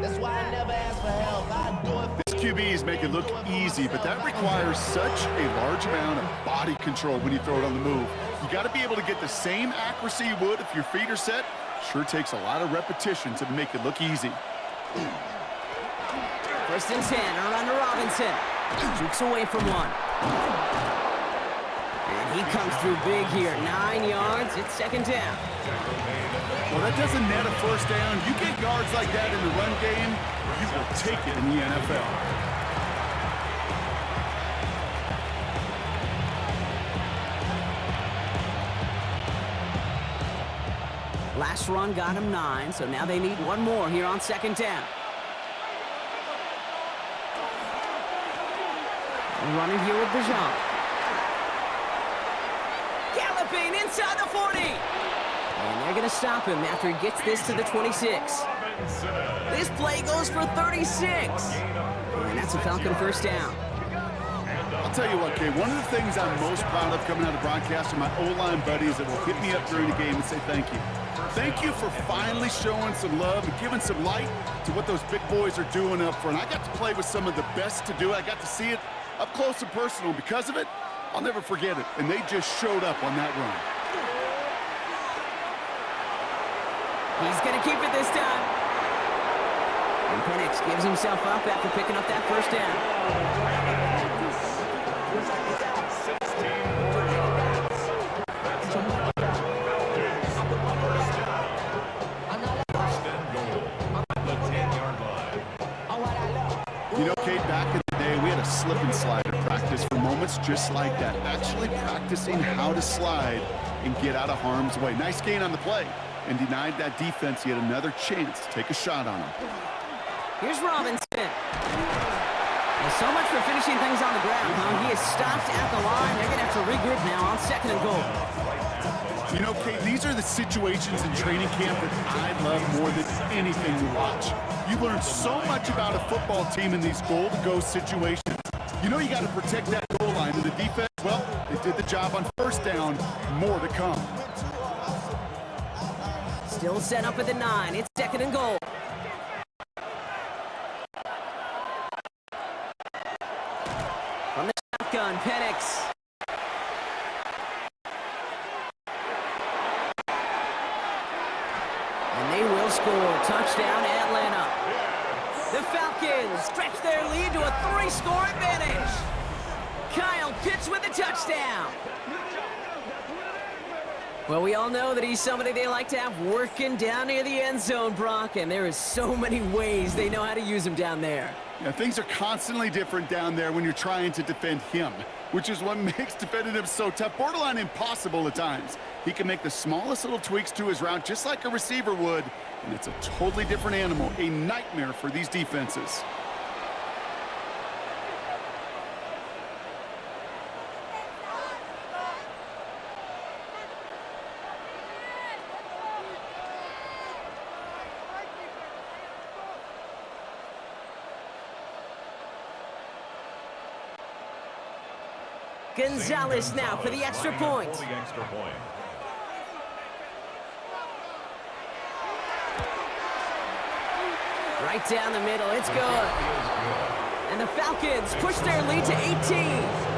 That's why I never asked for help. I do it. This QBs make it look easy, but that requires such a large amount of body control when you throw it on the move. You got to be able to get the same accuracy you would if your feet are set. Sure takes a lot of repetition to make it look easy. 1st and 10, around to Robinson. Jukes away from one. And he comes through big here. 9 yards. It's 2nd down. Well, that doesn't net a 1st down. You get yards like that in the run game, you will take it in the NFL. Last run got him 9, so now they need one more here on 2nd down. Running here with Bijan. Galloping inside the 40. And they're going to stop him after he gets this to the 26. This play goes for 36. And that's a Falcon 1st down. I'll tell you what, Kay, one of the things I'm most proud of coming out of broadcast are my O-line buddies that will hit me up during the game and say thank you. Thank you for finally showing some love and giving some light to what those big boys are doing up front. I got to play with some of the best to do it. I got to see it up close and personal. Because of it, I'll never forget it. And they just showed up on that run. He's going to keep it this time. And Penix gives himself up after picking up that 1st down. You know, Kate, back in the day, we had a slip and slide at practice for moments just like that. Actually practicing how to slide and get out of harm's way. Nice gain on the play. And denied that defense yet another chance to take a shot on him. Here's Robinson. Well, so much for finishing things on the ground, huh? He is stopped at the line. They're going to have to regroup now on 2nd and goal. You know, Kate, these are the situations in training camp that I love more than anything to watch. You learn so much about a football team in these goal-to-go situations. You know you got to protect that goal line, and the defense, well, they did the job on 1st down. More to come. Still set up at the 9. It's 2nd and goal. From the shotgun, Penix. And they will score. Touchdown, Atlanta. The Falcons stretch their lead to a 3-score advantage. Kyle Pitts with a touchdown. Well, we all know that he's somebody they like to have working down near the end zone, Brock, and there is so many ways they know how to use him down there. Yeah, things are constantly different down there when you're trying to defend him, which is what makes defending him so tough, borderline impossible at times. He can make the smallest little tweaks to his route just like a receiver would, and it's a totally different animal, a nightmare for these defenses. Gonzalez now for the extra point. Right down the middle, it's good. And the Falcons push their lead to 18.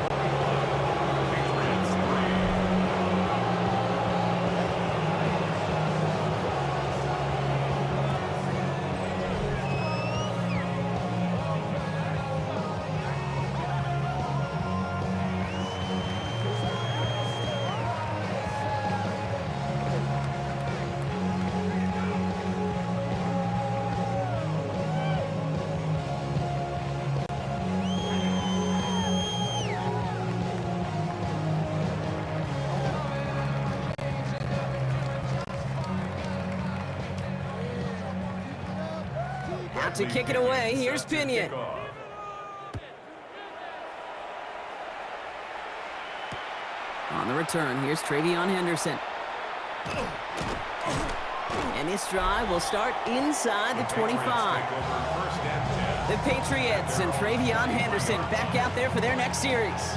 Out to kick it away, here's Pinion. On the return, here's Travion Henderson. And this drive will start inside the 25. The Patriots and Travion Henderson back out there for their next series.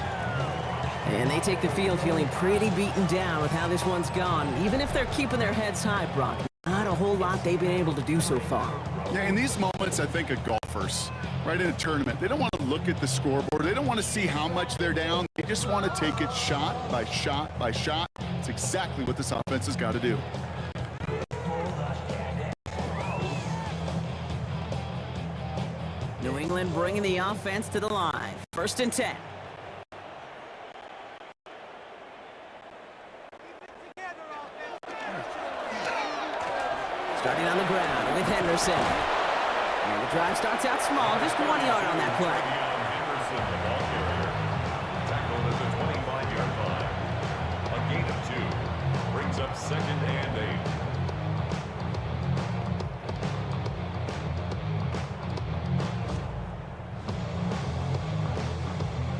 And they take the field feeling pretty beaten down with how this one's gone. Even if they're keeping their heads high, Brock, not a whole lot they've been able to do so far. Yeah, in these moments, I think of golfers, right, in a tournament. They don't want to look at the scoreboard. They don't want to see how much they're down. They just want to take it shot by shot by shot. It's exactly what this offense has got to do. New England bringing the offense to the line. 1st and 10. Starting on the ground with Henderson. And the drive starts out small, just 1 yard on that play. Henderson, the ball carrier. Tackled at the 25-yard line. A gain of 2. Brings up 2nd and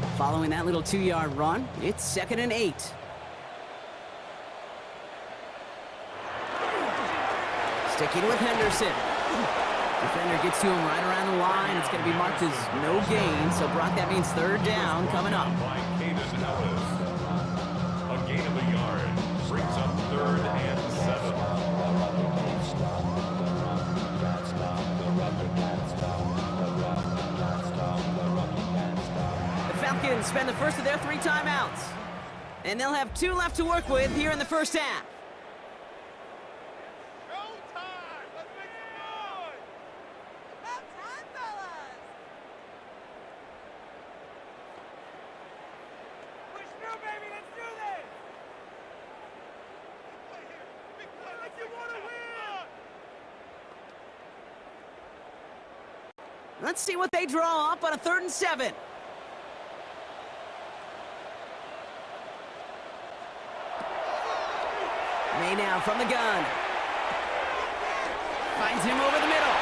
8. Following that little 2-yard run, it's 2nd and 8. Sticking with Henderson. Defender gets to him right around the line. It's going to be marked as no gain. So, Brock, that means 3rd down coming up. By Caden Ellis. A gain of a yard. Brings up 3rd and 7. The Falcons spend the first of their 3 timeouts. And they'll have 2 left to work with here in the first half. Let's see what they draw up on a 3rd and 7. May now from the gun. Finds him over the middle.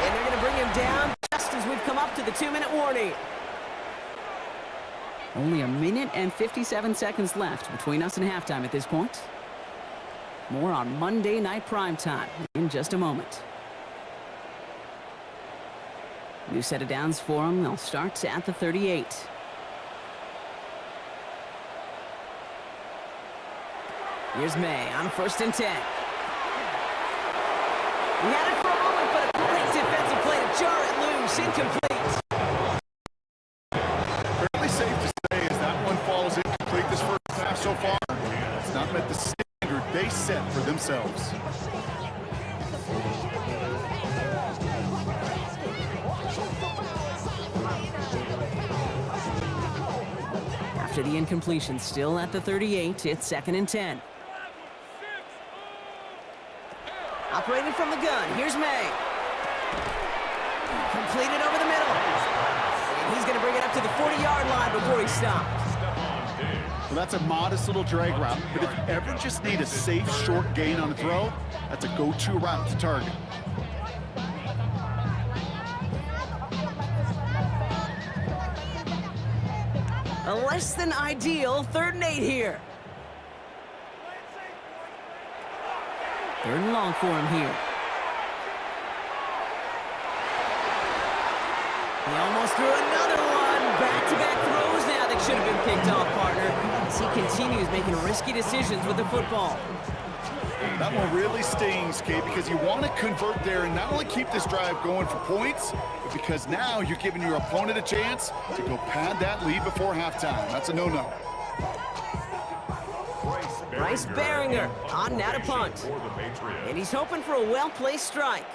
And they're going to bring him down just as we've come up to the 2-minute warning. Only 1 minute and 57 seconds left between us and halftime at this point. More on Monday Night Primetime in just a moment. New set of downs for them. They'll start at the 38. Here's May on 1st and 10. He had it for a moment, but a great defensive play to jar it loose. Incomplete. Fairly safe to say as that one falls incomplete this first half so far. It's not met the standard they set for themselves. After the incompletion, still at the 38, it's 2nd and 10. Operating from the gun, here's May. completed over the middle. And he's going to bring it up to the 40-yard line before he stops. Well, that's a modest little drag route, but if you ever just need a safe, short gain on the throw, that's a go-to route to target. A less than ideal 3rd and 8 here. 3rd and long for him here. He almost threw another one. Back-to-back throws now that should have been picked off, partner, as he continues making risky decisions with the football. That one really stings, Kate, because you want to convert there and not only keep this drive going for points, but because now you're giving your opponent a chance to go pad that lead before halftime. That's a no-no. Bryce Baringer on now to punt. And he's hoping for a well-placed strike.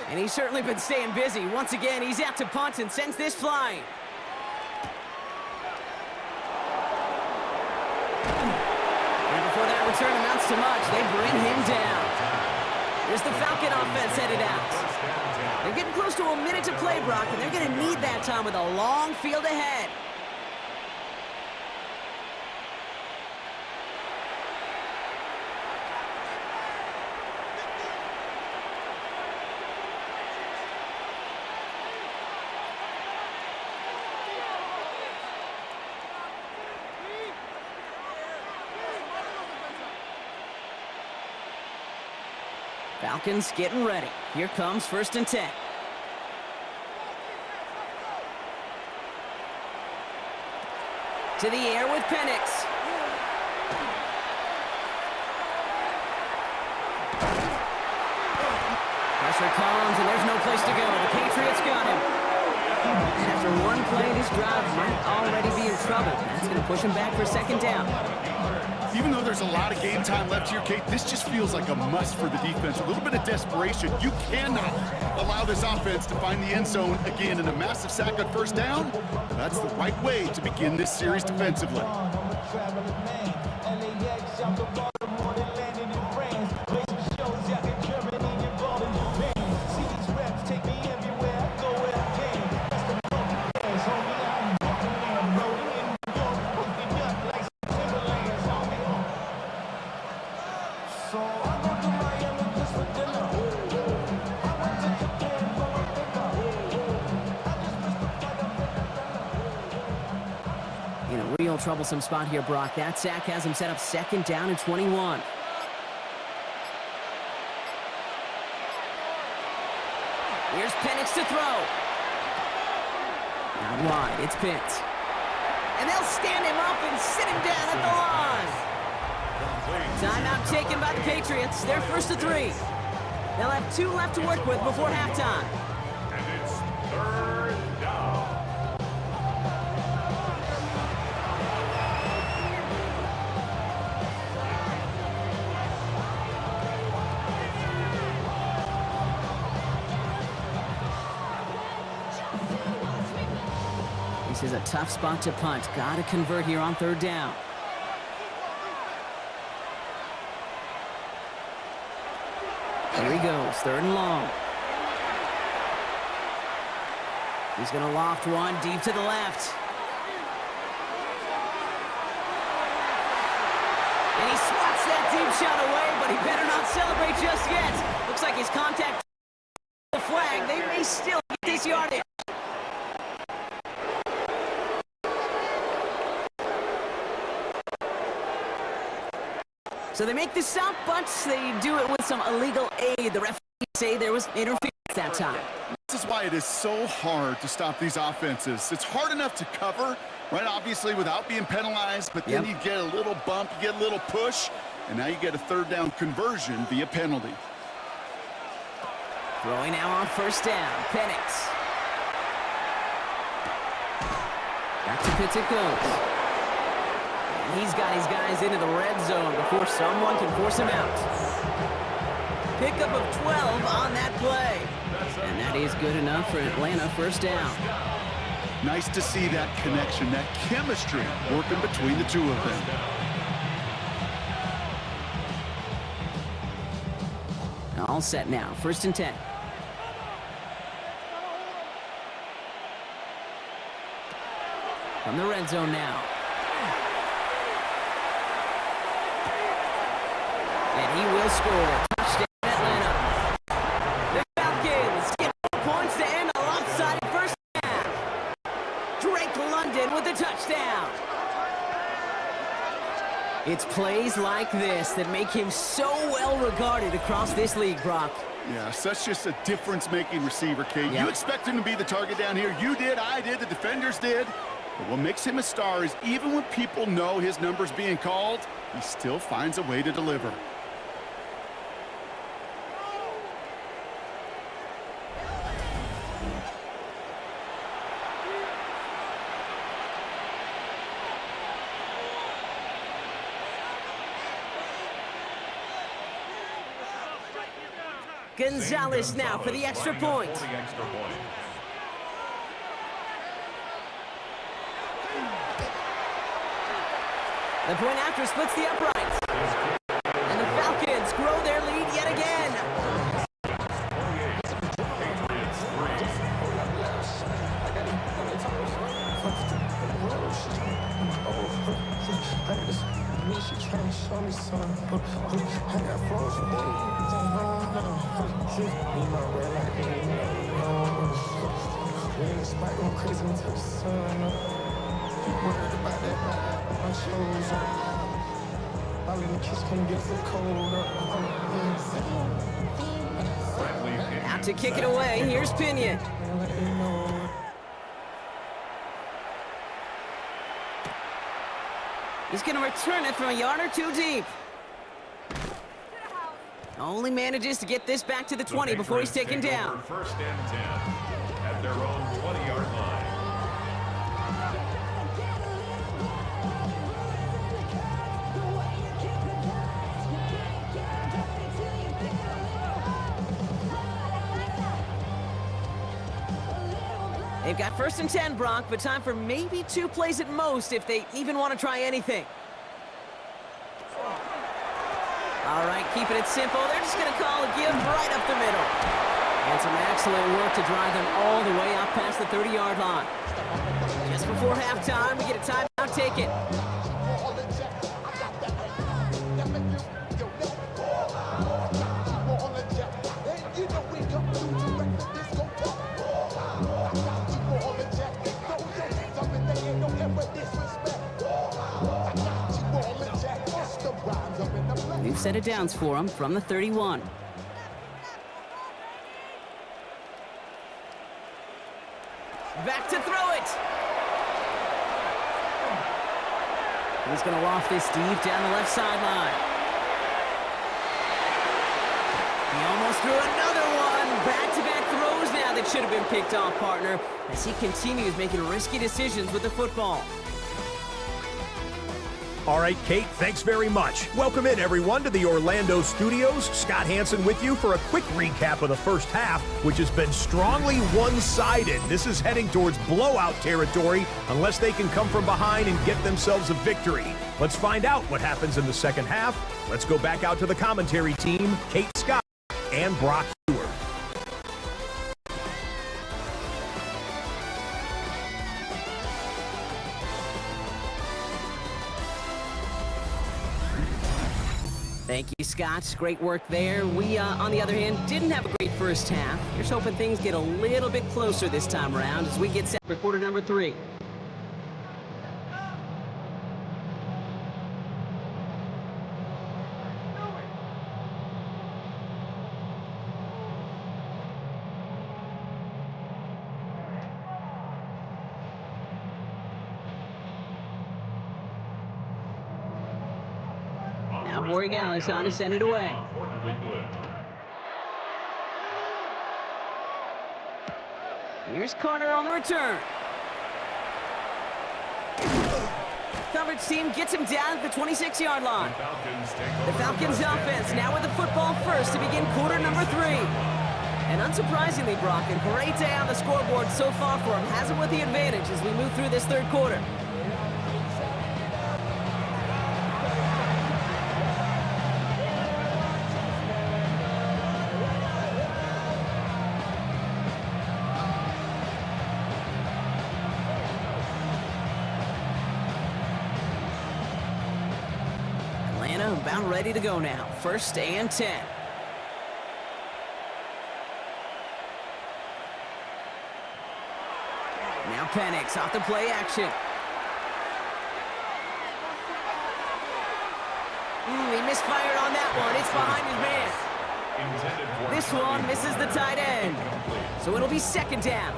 And he's certainly been staying busy. Once again, he's out to punt and sends this flying. And before that return amounts to much, they bring him down. There's the Falcon offense headed out. They're getting close to a minute to play, Brock, and they're going to need that time with a long field ahead. Falcons getting ready. Here comes 1st and 10. To the air with Penix. Pressure comes, and there's no place to go. The Patriots got him. And after one play, this drive might already be in trouble. That's going to push him back for 2nd down. Even though there's a lot of game time left here, Kate, this just feels like a must for the defense. A little bit of desperation. You cannot allow this offense to find the end zone again, in a massive sack on 1st down. That's the right way to begin this series defensively. Real troublesome spot here, Brock. That sack has him set up 2nd down and 21. Here's Penix to throw. Out wide, it's Pitts. And they'll stand him up and sit him down at the line. Timeout taken by the Patriots. They're 1st and 3. They'll have 2 left to work with before halftime. And it's 3rd down. This is a tough spot to punt. Got to convert here on 3rd down. Here he goes, 3rd and long. He's going to loft one deep to the left. And he swats that deep shot away, but he better not celebrate just yet. Looks like his contact the flag. They may still get this yardage. So they make the stop, but they do it with some illegal aid. The referees say there was interference that time. This is why it is so hard to stop these offenses. It's hard enough to cover, right, obviously, without being penalized, but then you get a little bump, you get a little push, and now you get a 3rd down conversion via penalty. Throwing now on 1st down, Penix. Back to Pitts it goes. He's got his guys into the red zone before someone can force him out. Pickup of 12 on that play. And that is good enough for Atlanta 1st down. Nice to see that connection, that chemistry working between the two of them. All all set now. 1st and 10. From the red zone now. And he will score. Touchdown, Atlanta. The Falcons get 4 points to end a lopsided first half. Drake London with the touchdown. It's plays like this that make him so well regarded across this league, Brock. Yeah, such just a difference-making receiver, Kate. Yeah. You expect him to be the target down here. You did, I did, the defenders did. But what makes him a star is even when people know his number's being called, he still finds a way to deliver. Gonzalez now for the extra point. For the extra point. The point after splits the uprights. And the Falcons grow their lead yet again. 28. Patriots 3. Out to kick it away. Here's Pinion. He's going to return it from a yard or two deep. Only manages to get this back to the 20 before he's taken down. 1st and 10 at their own 20-yard line. They've got 1st and 10, Brock, but time for maybe 2 plays at most if they even want to try anything. All right, keeping it simple. They're just going to call a give right up the middle. And some excellent work to drive them all the way up past the 30-yard line. Just before halftime, we get a timeout taken. New set of downs for him from the 31. Back to throw it. He's going to loft this deep down the left sideline. He almost threw another one. Back-to-back throws now that should have been picked off, partner, as he continues making risky decisions with the football. All right, Kate, thanks very much. Welcome in, everyone, to the Orlando studios. Scott Hansen with you for a quick recap of the first half, which has been strongly one-sided. This is heading towards blowout territory unless they can come from behind and get themselves a victory. Let's find out what happens in the second half. Let's go back out to the commentary team, Kate Scott and Brock Stewart. Thank you, Scott. Great work there. We, on the other hand, didn't have a great first half. Here's hoping things get a little bit closer this time around as we get set for quarter number 3. Now Corey Gallus on to send it away. Here's Carter on the return. Coverage team gets him down at the 26-yard line. The Falcons offense now with the football first to begin quarter number 3. And unsurprisingly, Brock, a great day on the scoreboard so far for him. Has him with the advantage as we move through this third quarter. about ready to go now. 1st and 10. Now Penix off the play action. He misfired on that one. It's behind his man. This one misses the tight end. So it'll be 2nd down.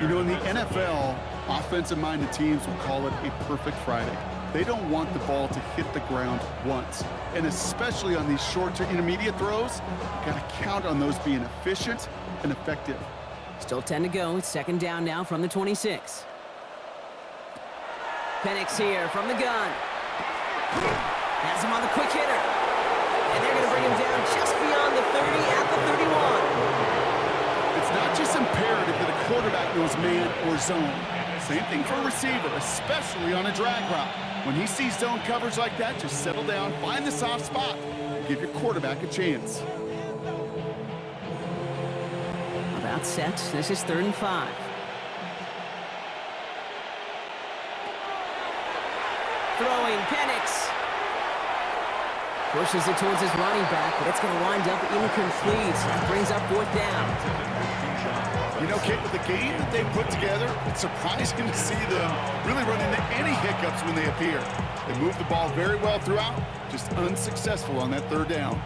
You know, in the NFL, offensive-minded teams will call it a perfect Friday. They don't want the ball to hit the ground once. And especially on these short to intermediate throws, you've got to count on those being efficient and effective. Still 10 to go. It's 2nd down now from the 26. Penix here from the gun. Has him on the quick hitter. And they're going to bring him down just beyond the 30 at the 31. It's not just imperative that a quarterback knows man or zone. Same thing for a receiver, especially on a drag route. When he sees zone coverage like that, just settle down, find the soft spot, and give your quarterback a chance. About set. This is 3rd and 5. Throwing Penix. Pushes it towards his running back, but it's going to wind up incomplete. That brings up 4th down. You know, Kate, with the game that they put together, it's surprising to see them really run into any hiccups when they appear. They move the ball very well throughout, just unsuccessful on that 3rd down.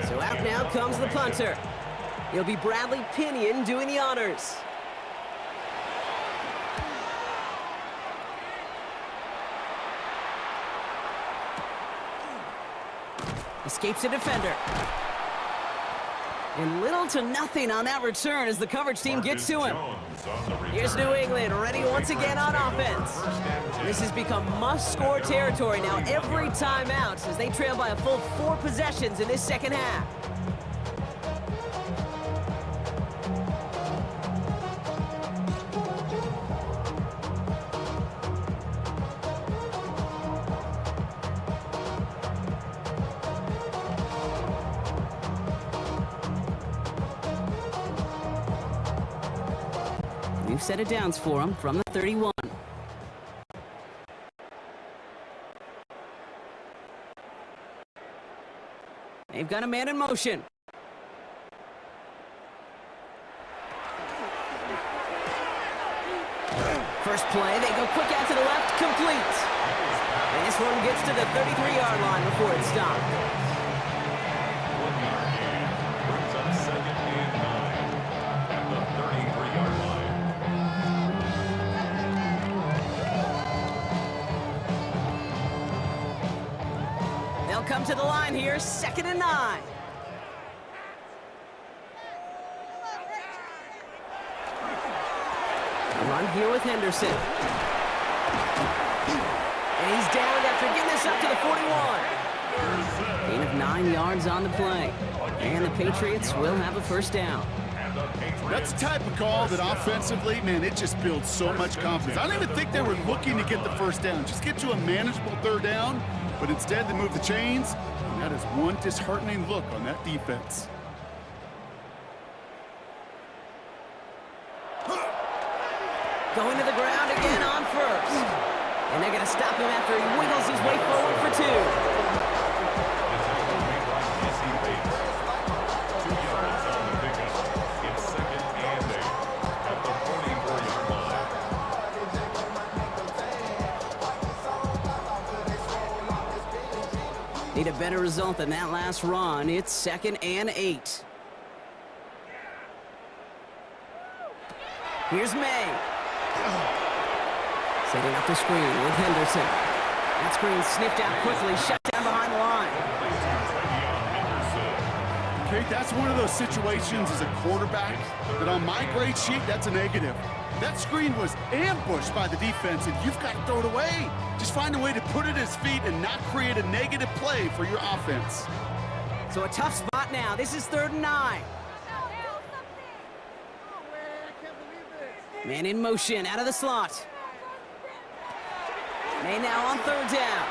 So out now comes the punter. It'll be Bradley Pinion doing the honors. Escapes a defender. And little to nothing on that return as the coverage team gets to him. Here's New England ready once again on offense. This has become must-score territory now every time out as they trail by a full 4 possessions in this 2nd half. New set of downs for him from the 31. They've got a man in motion. First play, they go quick out to the left, complete. And this one gets to the 33-yard line before it's stopped. Brings up 2nd and 9 at the 33-yard line. They'll come to the line here, 2nd and 9. A run here with Henderson. And he's down after getting this up to the 41. Gain of 9 yards on the play. And the Patriots will have a 1st down. That's the type of call that offensively, man, it just builds so much confidence. I don't even think they were looking to get the 1st down. Just get to a manageable 3rd down, but instead they move the chains, and that is one disheartening look on that defense. Going to the ground again on 1st. And they're going to stop him after he wiggles his way forward for 2. Need a better result than that last run. It's 2nd and 8. Here's May. Setting up the screen with Henderson. That screen sniffed out quickly, shut down behind the line. Okay, that's one of those situations as a quarterback that on my grade sheet, that's a negative. That screen was ambushed by the defense, and you've got to throw it away. Just find a way to put it at his feet and not create a negative play for your offense. So a tough spot now. This is 3rd and 9. Man in motion, out of the slot. May now on 3rd down.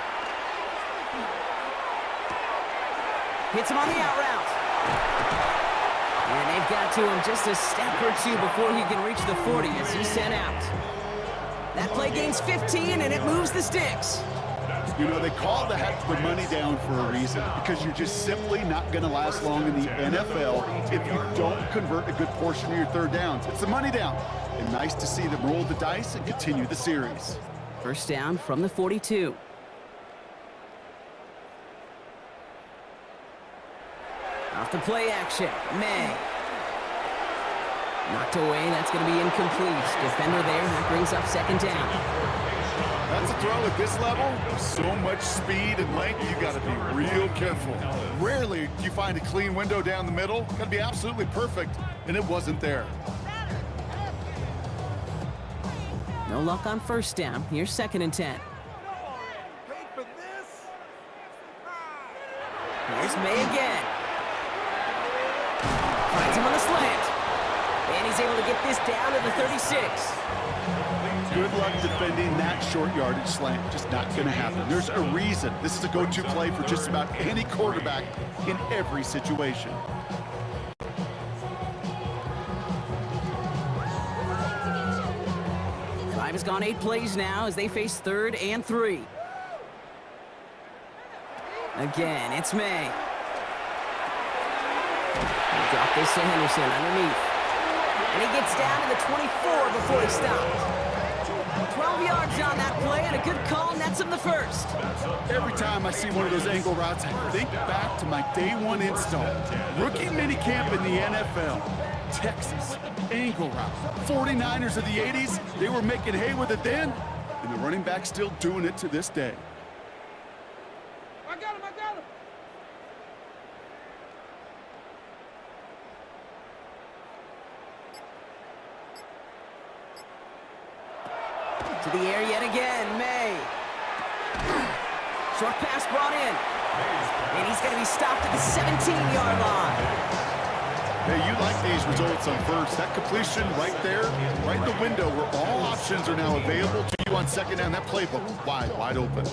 Hits him on the out route. And they've got to him just a step or 2 before he can reach the 40 as he's sent out. That play gains 15, and it moves the sticks. You know, they call the money down for a reason, because you're just simply not going to last long in the NFL if you don't convert a good portion of your third downs. It's the money down. And nice to see them roll the dice and continue the series. First down from the 42. Off the play action, May. Knocked away, that's going to be incomplete. Defender there, that brings up second down. That's a throw at this level. So much speed and length, you got to be real careful. Rarely do you find a clean window down the middle. Got to be absolutely perfect, and it wasn't there. No luck on first down. Here's second and 10. Here's May again. Finds him on the slant. And he's able to get this down to the 36. Good luck defending that short yardage slant. Just not going to happen. There's a reason. This is a go-to play for just about any quarterback in every situation. Drive has gone 8 plays now as they face 3rd and 3. Again, it's May. Drop this to Henderson underneath. And he gets down to the 24 before he stops. 12 yards on that play, and a good call nets him the first. Every time I see one of those angle routes, I think back to my day one install. Rookie minicamp in the NFL. Texas, angle route. 49ers of the 80s, they were making hay with it then, and the running back's still doing it to this day. I got him! To the air yet again, May. Short pass brought in. And he's going to be stopped at the 17-yard line. Hey, you like these results on first. That completion right there, right in the window where all options are now available to you on second down. That playbook wide open.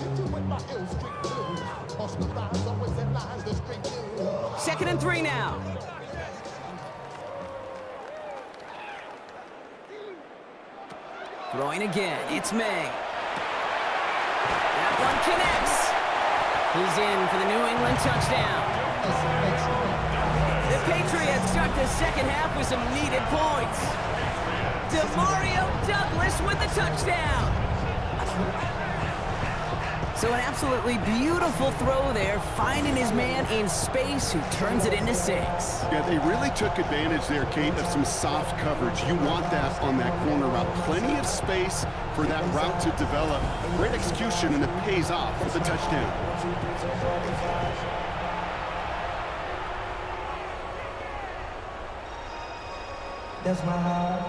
Second and 3 now. Throwing again, it's May. That one connects. He's in for the New England touchdown. The Patriots start the second half with some needed points. DeMario Douglas with the touchdown. So an absolutely beautiful throw there, finding his man in space who turns it into 6. Yeah, they really took advantage there, Kate, of some soft coverage. You want that on that corner route. Plenty of space for that route to develop. Great execution, and it pays off with the touchdown. That's my heart.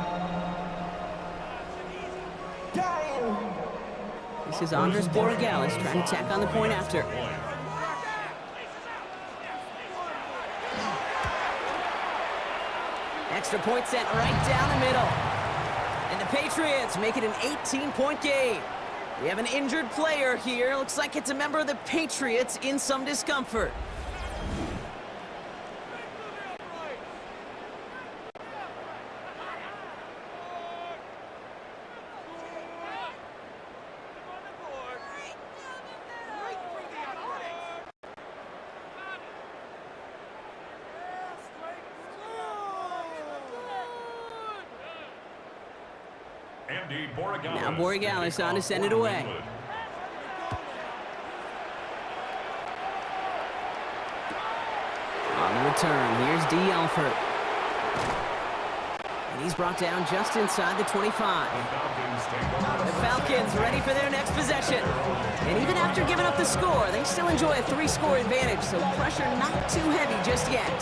Dying. This is Andres Borregales trying to tack on the point after. Extra point sent right down the middle. And the Patriots make it an 18-point game. We have an injured player here. Looks like it's a member of the Patriots in some discomfort. Now Borregales on to send it away. On the return, here's D. Alford. And he's brought down just inside the 25. The Falcons ready for their next possession. And even after giving up the score, they still enjoy a 3-score advantage, so pressure not too heavy just yet.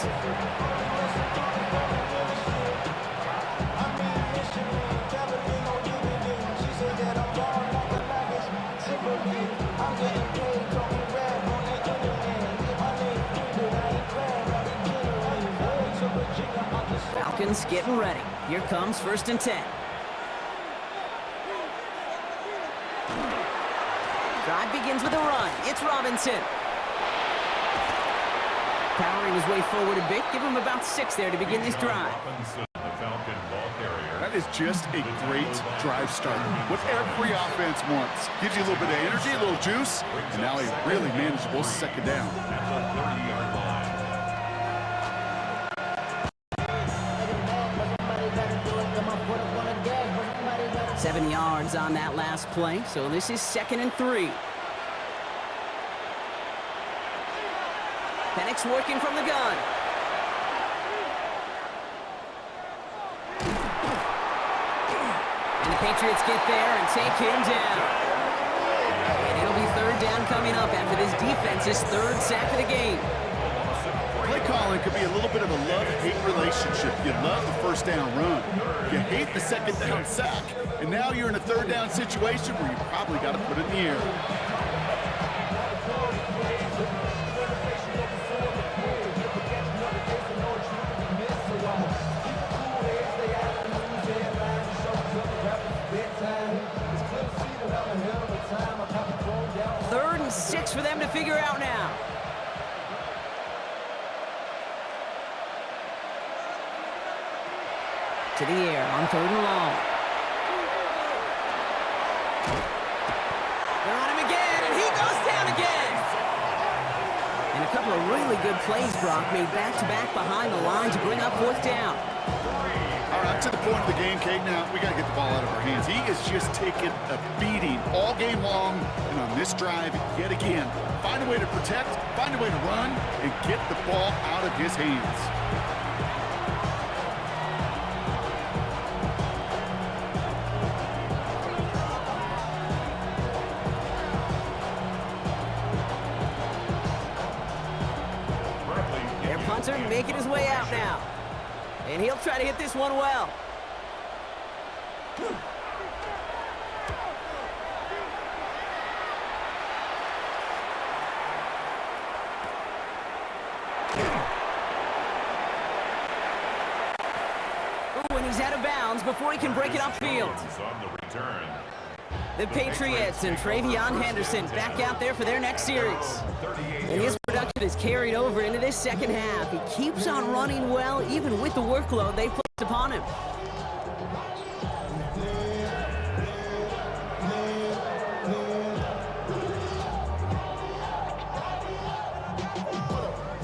Falcons getting ready. Here comes 1st and 10. Drive begins with a run. It's Robinson. Powering his way forward a bit. Give him about 6 there to begin this drive. The Falcon ball carrier. that is just a great drive starter. What every offense wants. Gives you a little bit of energy, a little juice, and now a really manageable second down. At the 30-yard line. 7 yards on that last play, so this is 2nd and 3. Penix working from the gun. And the Patriots get there and take him down. And it'll be 3rd down coming up after this defense's 3rd sack of the game. Play calling could be a little bit of a love-hate relationship. You love the first down run. You hate the second down sack. And now you're in a 3rd down situation where you probably got to put it in the air. Third and 6 for them to figure out now. To the air on 3rd and long. They're on him again, and he goes down again. And a couple of really good plays, Brock, made back-to-back behind the line to bring up 4th down. All right, to the point of the game, Kate, now we got to get the ball out of our hands. He is just taking a beating all game long, and on this drive, yet again, find a way to protect, find a way to run, and get the ball out of his hands. Their punter making his way out now. And he'll try to hit this one well. Ooh, and he's out of bounds before he can break it upfield. On the return. The Patriots and Travion Henderson back out there for their next series. And his production is carried over into this second half. He keeps on running well, even with the workload they've placed upon him.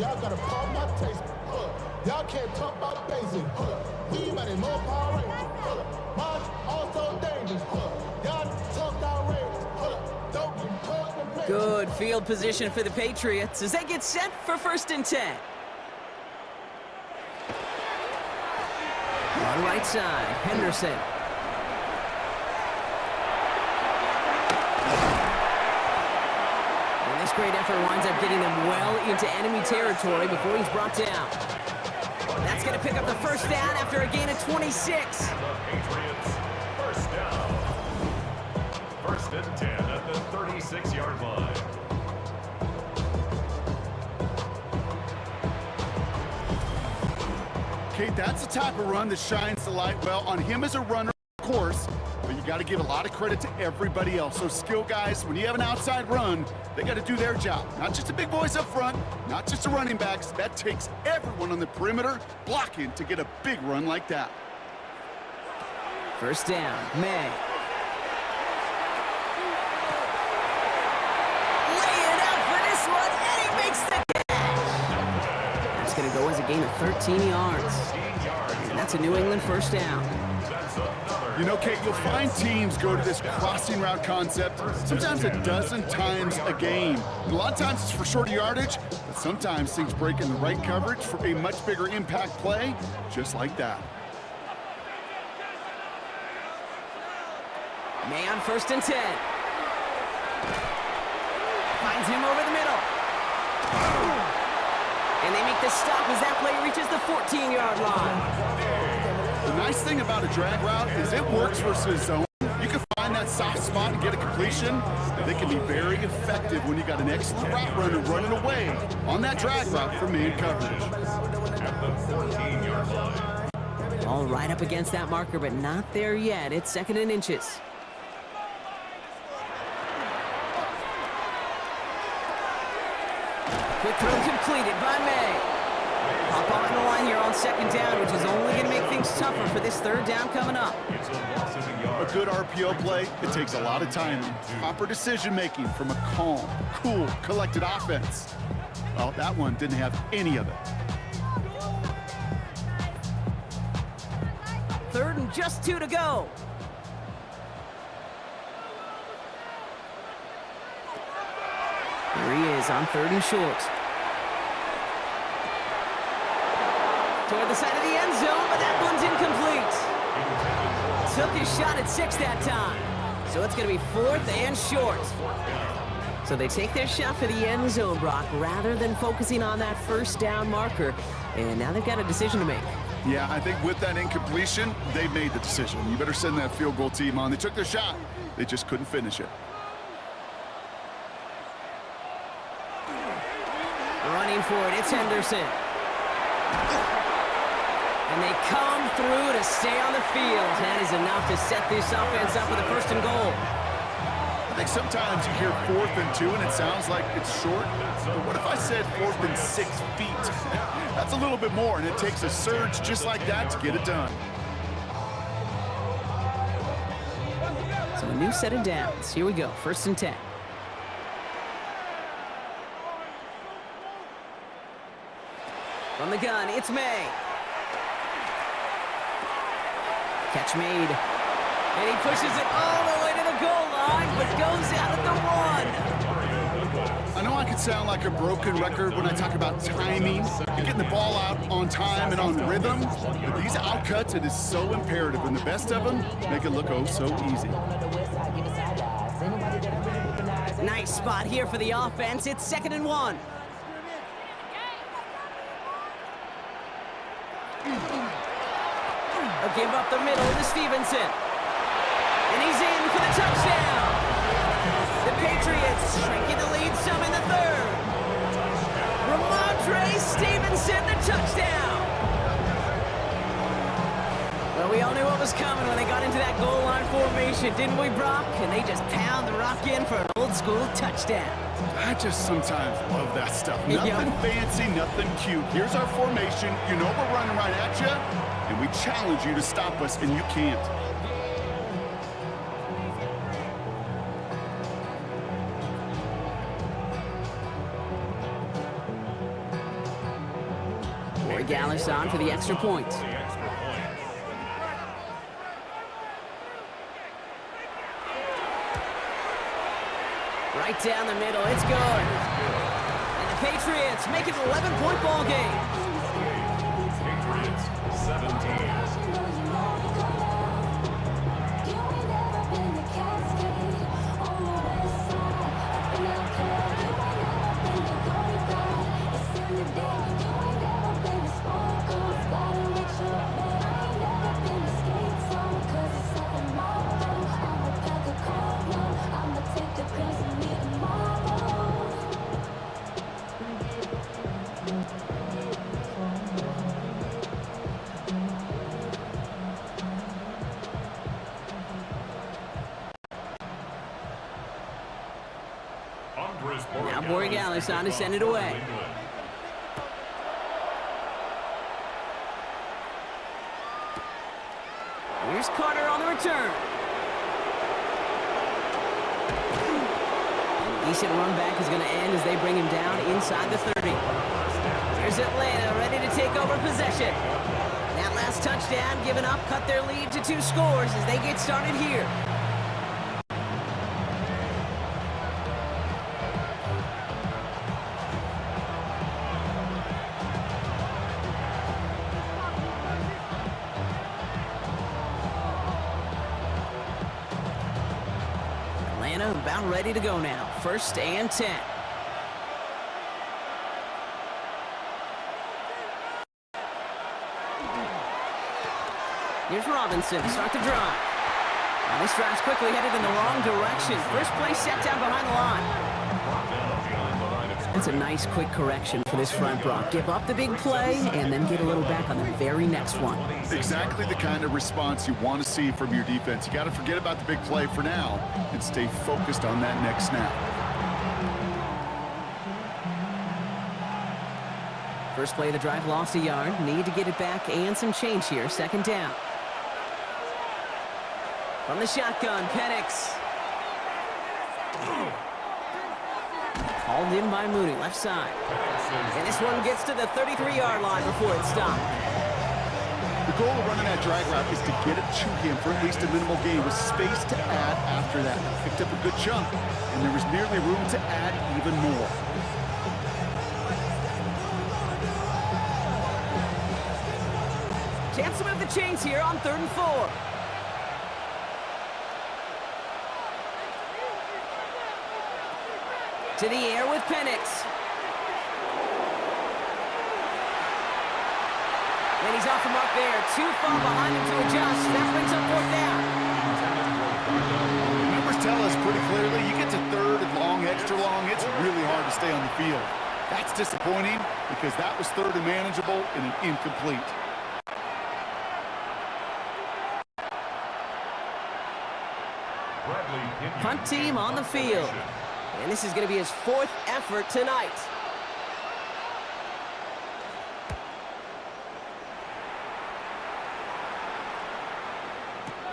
Y'all gotta pump my taste. Y'all can't talk about basic. We might more power rangers. Mine also dangerous. Y'all talk outrageous. Don't get caught in the Good field position for the Patriots as they get set for 1st and 10. On right side, Henderson. And this great effort winds up getting them well into enemy territory before he's brought down. That's going to pick up the 1st down after a gain of 26. The Patriots, 1st down. 1st and 10 at the 36-yard line. Kate, that's the type of run that shines the light well on him as a runner, of course, but you got to give a lot of credit to everybody else. So skill guys, when you have an outside run, they got to do their job. Not just the big boys up front, not just the running backs. That takes everyone on the perimeter blocking to get a big run like that. 1st down, May. Lay it out for this one, and he makes the catch. That's going to go as a gain of 13 yards. And that's a New England 1st down. You know, Kate, you'll find teams go to this crossing route concept sometimes a dozen times a game. And a lot of times it's for shorter yardage, but sometimes things break in the right coverage for a much bigger impact play, just like that. May on 1st and 10. Finds him over the middle. And they make the stop as that play reaches the 14-yard line. The nice thing about a drag route is it works versus zone. You can find that soft spot and get a completion. They can be very effective when you got an excellent route runner running away on that drag route for man coverage. At the 14-yard line. All right up against that marker, but not there yet. It's 2nd and inches. Quick throw completed by May. Hop on the line here on 2nd down, which is only going to make things tougher for this this third down coming up. It's a loss of a yard. A good RPO play, it takes a lot of timing, proper decision-making from a calm, cool, collected offense. Well, that one didn't have any of it. Third and just 2 to go. Here he is on 3rd and short. Toward the side of the end zone, but that one's incomplete. Took his shot at 6 that time. So it's going to be 4th and short. So they take their shot for the end zone, Brock, rather than focusing on that first down marker. And now they've got a decision to make. Yeah, I think with that incompletion, they made the decision. You better send that field goal team on. They took their shot. They just couldn't finish it. Running for it, it's Henderson. And they come through to stay on the field. That is enough to set this offense up with a 1st and goal. I think sometimes you hear 4th and 2 and it sounds like it's short. But what if I said 4th and 6 feet? That's a little bit more, and it takes a surge just like that to get it done. So a new set of downs. Here we go, 1st and 10. From the gun, it's May. Catch made. And he pushes it all the way to the goal line, but goes out at the 1. I know I could sound like a broken record when I talk about timing and getting the ball out on time and on rhythm, but these outcuts, it is so imperative, and the best of them make it look oh so easy. Nice spot here for the offense. It's 2nd and 1. A give up the middle to Stevenson. And he's in for the touchdown. The Patriots shrinking the lead some in the 3rd. Ramondre Stevenson, the touchdown. Well, we all knew what was coming when they got into that goal line formation, didn't we, Brock? And they just pound the rock in for an old school touchdown. I just sometimes love that stuff. Nothing fancy, nothing cute. Here's our formation. You know we're running right at you, and we challenge you to stop us, and you can't. Gallis on for the extra point. Right down the middle, it's good. And the Patriots make it an 11-point ball game. Patriots 17. Now Borregales on to send it away. Here's Carter on the return. And the decent run back is going to end as they bring him down inside the 30. Here's Atlanta ready to take over possession. That last touchdown given up cut their lead to 2 scores as they get started here. About ready to go now. 1st and 10. Here's Robinson to start the drive. Now this drive's quickly headed in the wrong direction. First play set down behind the line. That's a nice quick correction for this front, Brock. Give up the big play and then get a little back on the very next one. Exactly the kind of response you want to see from your defense. You got to forget about the big play for now and stay focused on that next snap. First play of the drive lost a yard. Need to get it back and some change here. 2nd down. From the shotgun, Penix. Hauled in by Mooney, left side. And this one gets to the 33-yard line before it's stopped. The goal of running that drag route is to get it to him for at least a minimal gain with space to add after that. Picked up a good chunk, and there was nearly room to add even more. Chance to move the chains here on 3rd and 4. To the air with Penix. And he's off the mark there. Too far behind him to adjust. That brings up 4th down. Numbers tell us pretty clearly, you get to 3rd and long, extra long, it's really hard to stay on the field. That's disappointing because that was 3rd and manageable and an incomplete. Punt team on the field. And this is going to be his 4th effort tonight.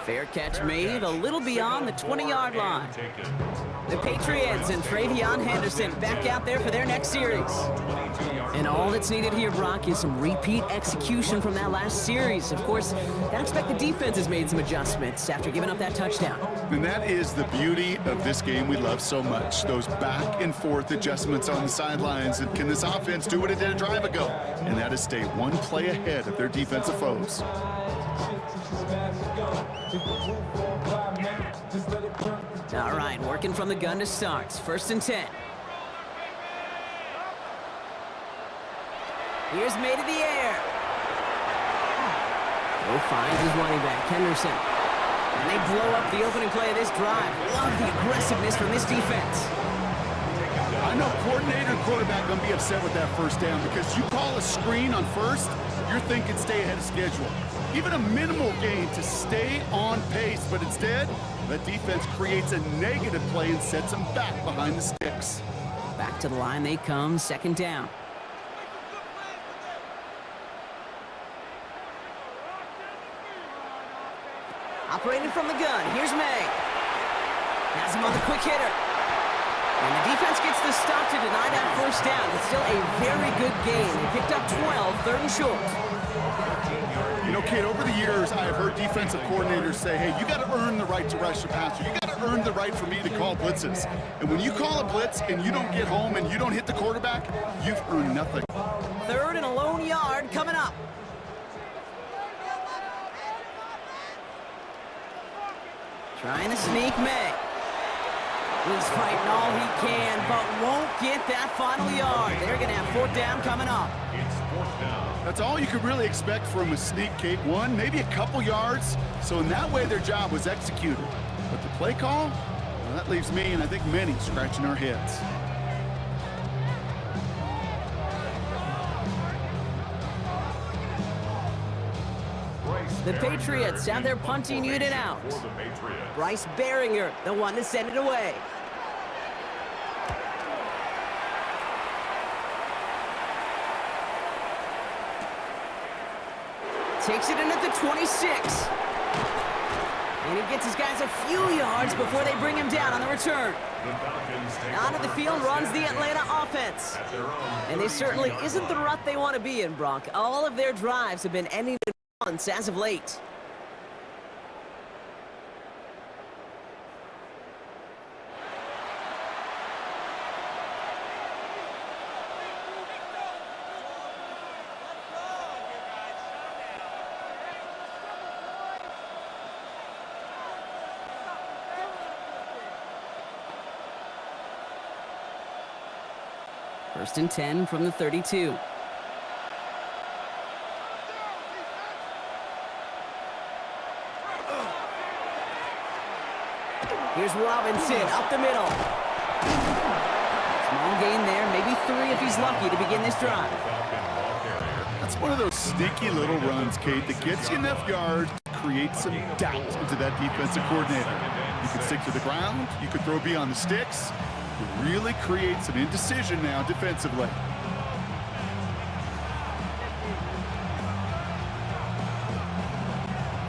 Fair catch made a little beyond the 20-yard line. The Patriots and Travion Henderson back out there for their next series. And all that's needed here, Brock, is some repeat execution from that last series. Of course, I expect the defense has made some adjustments after giving up that touchdown. And that is the beauty of this game we love so much, those back and forth adjustments on the sidelines. And can this offense do what it did a drive ago? And that is stay one play ahead of their defensive foes. All right, working from the gun to start. 1st and 10. Here's made to the air. Oh, finds his running back, Henderson. And they blow up the opening play of this drive. Love the aggressiveness from this defense. I know coordinator and quarterback going to be upset with that 1st down because you call a screen on 1st, you're thinking stay ahead of schedule. Even a minimal gain to stay on pace, but instead, the defense creates a negative play and sets them back behind the sticks. Back to the line they come, 2nd down. Operating from the gun, here's May. Has him on the quick hitter. And the defense gets the stop to deny that 1st down. It's still a very good game. They picked up 12, 3rd and short. You know, kid, over the years, I've heard defensive coordinators say, hey, you got to earn the right to rush the passer. You got to earn the right for me to call blitzes. And when you call a blitz and you don't get home and you don't hit the quarterback, you've earned nothing. 3rd and a lone yard coming up. Trying to sneak May. He's fighting all he can, but won't get that final yard. They're going to have 4th down coming up. It's 4th down. That's all you could really expect from a sneak, Kate. 1, maybe a couple yards. So in that way, their job was executed. But the play call, well, that leaves me and I think many scratching our heads. The Patriots have their punting unit out. Bryce Behringer, the one to send it away. Takes it in at the 26. And he gets his guys a few yards before they bring him down on the return. Onto the field runs the Atlanta offense. And this certainly isn't the rut they want to be in, Brock. All of their drives have been ending in runs as of late. First and 10 from the 32. Here's Robinson up the middle. Small gain there, maybe 3 if he's lucky to begin this drive. That's one of those sneaky little runs, Kate, that gets you enough yards to create some doubt into that defensive coordinator. You could stick to the ground, you could throw beyond the sticks. It really creates an indecision now defensively.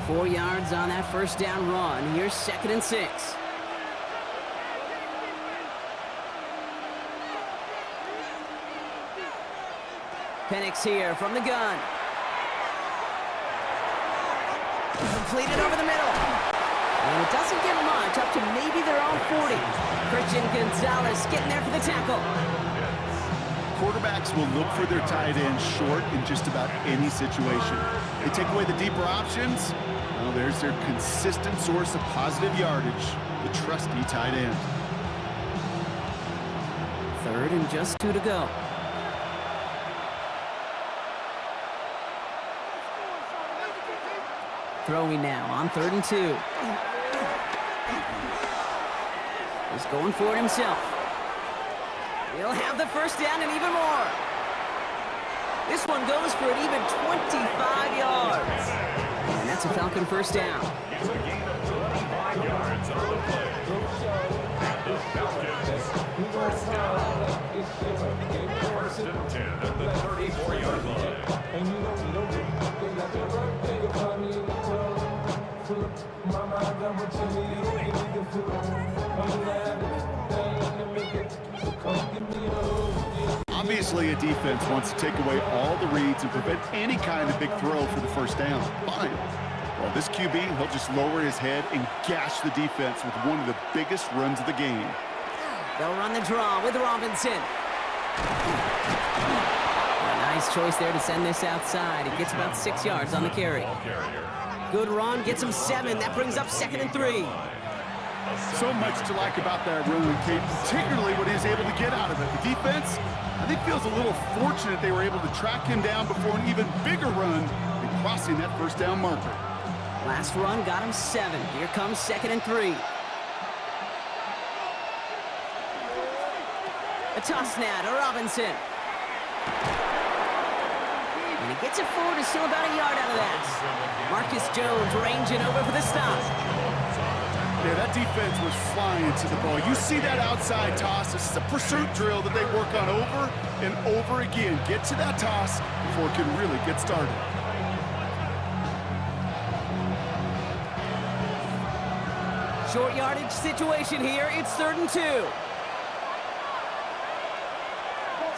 4 yards on that first down run. Here's 2nd and 6. Penix here from the gun. Completed over the middle. And it doesn't get much, up to maybe their own 40. Christian Gonzalez getting there for the tackle. Quarterbacks will look for their tight end short in just about any situation. They take away the deeper options. Well, there's their consistent source of positive yardage, the trusty tight end. 3rd and just 2 to go. Throwing now on 3rd and 2. He's going for it himself. He'll have the first down and even more. This one goes for an even 25 yards. And that's a Falcon first down. It's a gain of 25 yards on the play. And the Falcons first down. 1st and 10 at the 34-yard line. Obviously, a defense wants to take away all the reads and prevent any kind of big throw for the first down. Fine. Well, this QB, he'll just lower his head and gash the defense with one of the biggest runs of the game. They'll run the draw with Robinson. A nice choice there to send this outside. He gets about 6 yards on the carry. Good run, gets him 7. That brings up 2nd and 3. So much to like about that run, Kate, particularly what he was able to get out of it. The defense, I think, feels a little fortunate they were able to track him down before an even bigger run and crossing that first down marker. Last run got him 7. Here comes 2nd and 3. A toss now to Robinson. And he gets it forward to still about a yard out of that. Marcus Jones ranging over for the stop. Yeah, that defense was flying to the ball. You see that outside toss. This is a pursuit drill that they work on over and over again. Get to that toss before it can really get started. Short yardage situation here. It's 3rd and 2.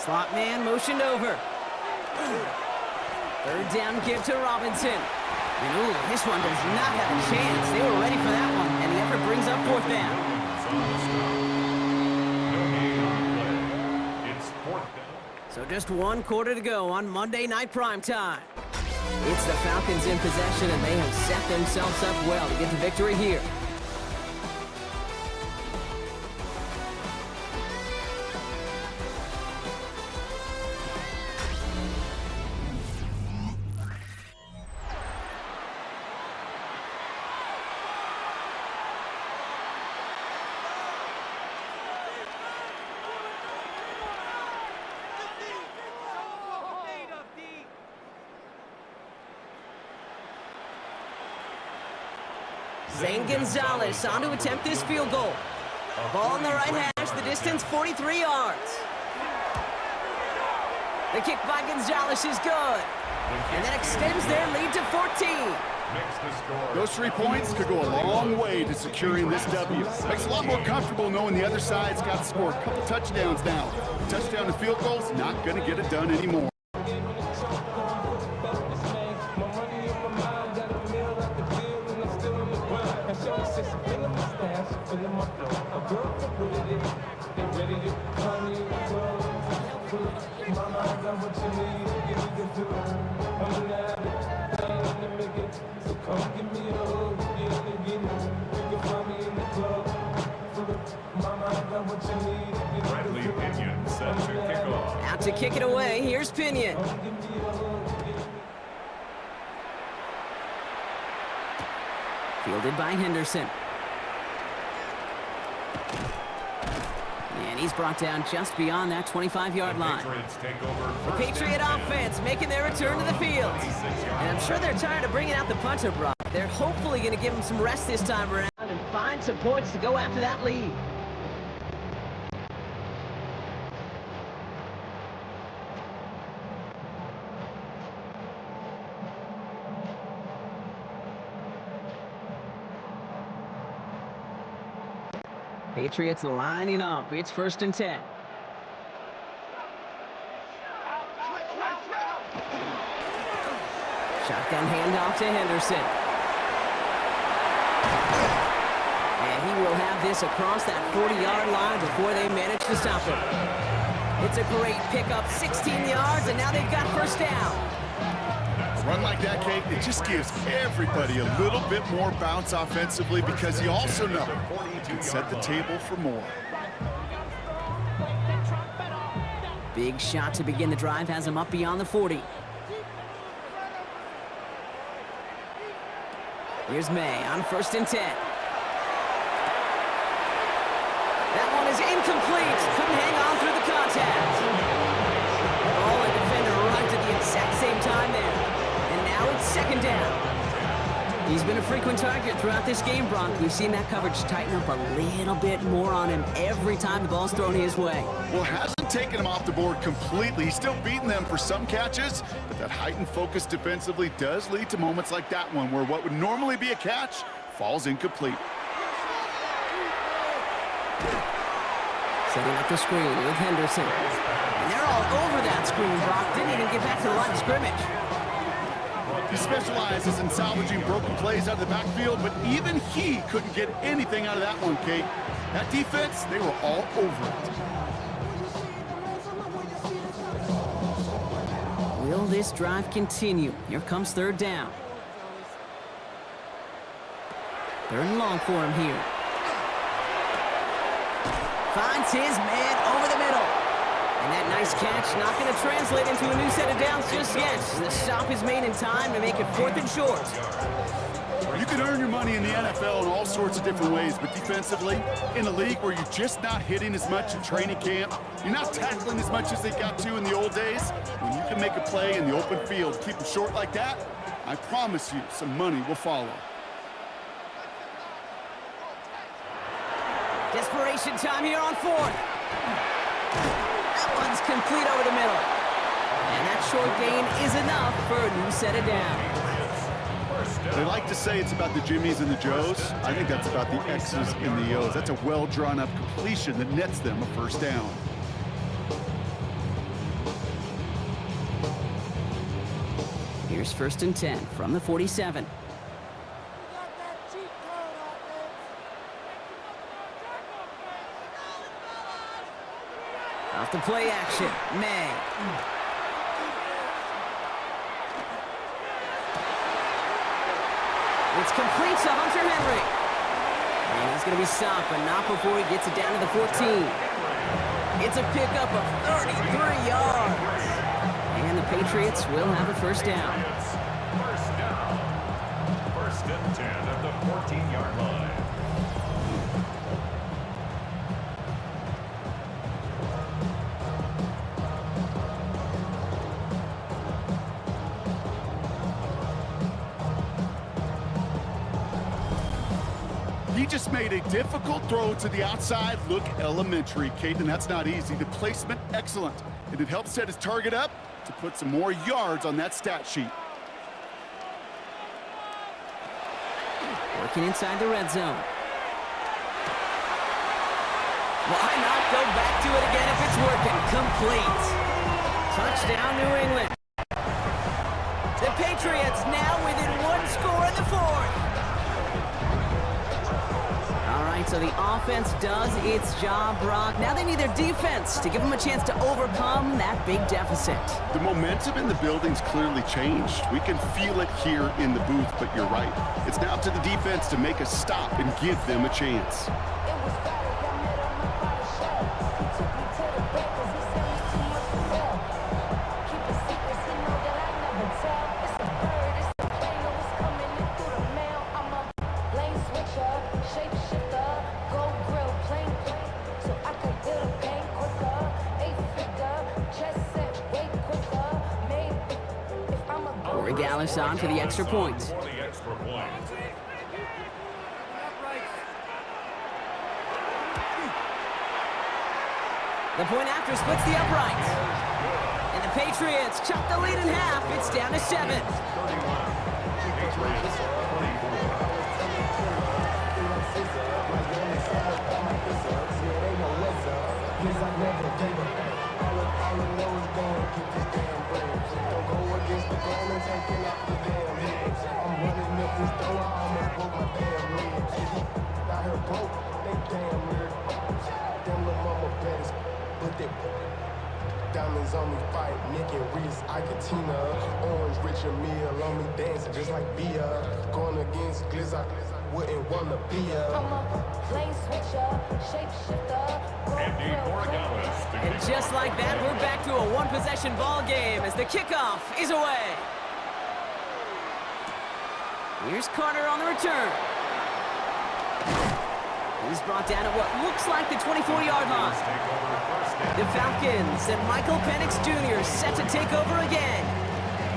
Slot man motioned over. 3rd down give to Robinson. And ooh, this one does not have a chance. They were ready for that one, and the effort brings up 4th down. So just 1 quarter to go on Monday Night Primetime. It's the Falcons in possession, and they have set themselves up well to get the victory here. Zane Gonzalez on to attempt this field goal. Ball on the right hash, the distance 43 yards. The kick by Gonzalez is good. And that extends their lead to 14. Those 3 points could go a long way to securing this W. Makes it a lot more comfortable knowing the other side's got to score a couple touchdowns now. Touchdown and field goals, not going to get it done anymore. Out to kick it away, here's Pinion. Fielded by Henderson. And he's brought down just beyond that 25-yard line. The Patriot offense making their return to the field. And I'm sure they're tired of bringing out the punter, Brock. They're hopefully going to give him some rest this time around and find some points to go after that lead. Patriots lining up. It's 1st and 10. Shotgun handoff to Henderson. And he will have this across that 40-yard line before they manage to stop him. It's a great pickup, 16 yards, and now they've got 1st down. A run like that, Kate, it just gives everybody a little bit more bounce offensively because you also know you can set the table for more. Big shot to begin the drive has him up beyond the 40. Here's May on 1st and 10. That one is incomplete. Couldn't hang on through the contact. Oh, a defender arrived at the exact same time there. And now it's 2nd down. He's been a frequent target throughout this game, Brock. We've seen that coverage tighten up a little bit more on him every time the ball's thrown his way. Well, it hasn't taken him off the board completely. He's still beating them for some catches, but that heightened focus defensively does lead to moments like that one where what would normally be a catch falls incomplete. Setting up the screen with Henderson. And they're all over that screen, Brock. Didn't even get back to the line of scrimmage. He specializes in salvaging broken plays out of the backfield, but even he couldn't get anything out of that one, Kate. That defense, they were all over it. Will this drive continue? Here comes 3rd down. 3rd and long for him here. Finds his man over the middle. And that nice catch not going to translate into a new set of downs just yet. The stop is made in time to make it 4th and short. You can earn your money in the NFL in all sorts of different ways, but defensively, in a league where you're just not hitting as much in training camp, you're not tackling as much as they got to in the old days, when you can make a play in the open field, keep them short like that, I promise you some money will follow. Desperation time here on 4th. That one's complete over the middle. And that short gain is enough for a new set of downs. They like to say it's about the Jimmies and the Joes. I think that's about the X's and the O's. That's a well-drawn-up completion that nets them a 1st down. Here's 1st and 10 from the 47. Off the play action, May. It's complete to Hunter Henry. And he's going to be stopped, but not before he gets it down to the 14. It's a pickup of 33 yards. And the Patriots will have a 1st down. 1st down. 1st and 10 at the 14-yard line. He just made a difficult throw to the outside look elementary, Kate, and that's not easy. The placement, excellent. And it helped set his target up to put some more yards on that stat sheet. Working inside the red zone. Why not go back to it again if it's working? Complete. Touchdown, New England. The Patriots now within 1 score in the 4th. All right, so the offense does its job, Brock. Now they need their defense to give them a chance to overcome that big deficit. The momentum in the building's clearly changed. We can feel it here in the booth, but you're right. It's now up to the defense to make a stop and give them a chance. On for the extra point. For the extra point. The point after splits the uprights. And the Patriots chop the lead in half. It's down to 7. 31. Patriots 24. Tina. Orange Richard meal on me dancing just like Bia. Going against Glizz, I wouldn't wanna be I'm a lane switcher, shapeshifter. Andy Moragalis. And just like that, we're back to a one-possession ball game as the kickoff is away. Here's Carter on the return. He's brought down at what looks like the 24-yard line. The Falcons and Michael Penix Jr. set to take over again.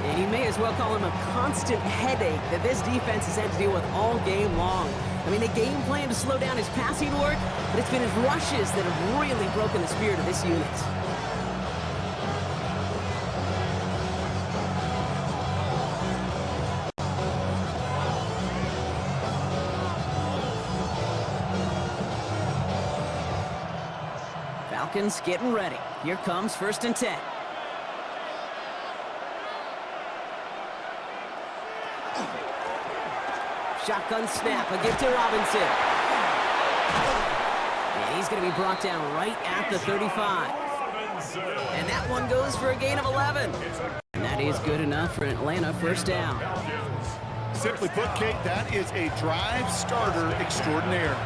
And you may as well call him a constant headache that this defense has had to deal with all game long. I mean, they game plan to slow down his passing work, but it's been his rushes that have really broken the spirit of this unit. Falcons getting ready. Here comes 1st and 10. Shotgun snap, a give to Robinson. And he's going to be brought down right at the 35. And that one goes for a gain of 11. And that is good enough for an Atlanta first down. Simply put, Kate, that is a drive starter extraordinaire.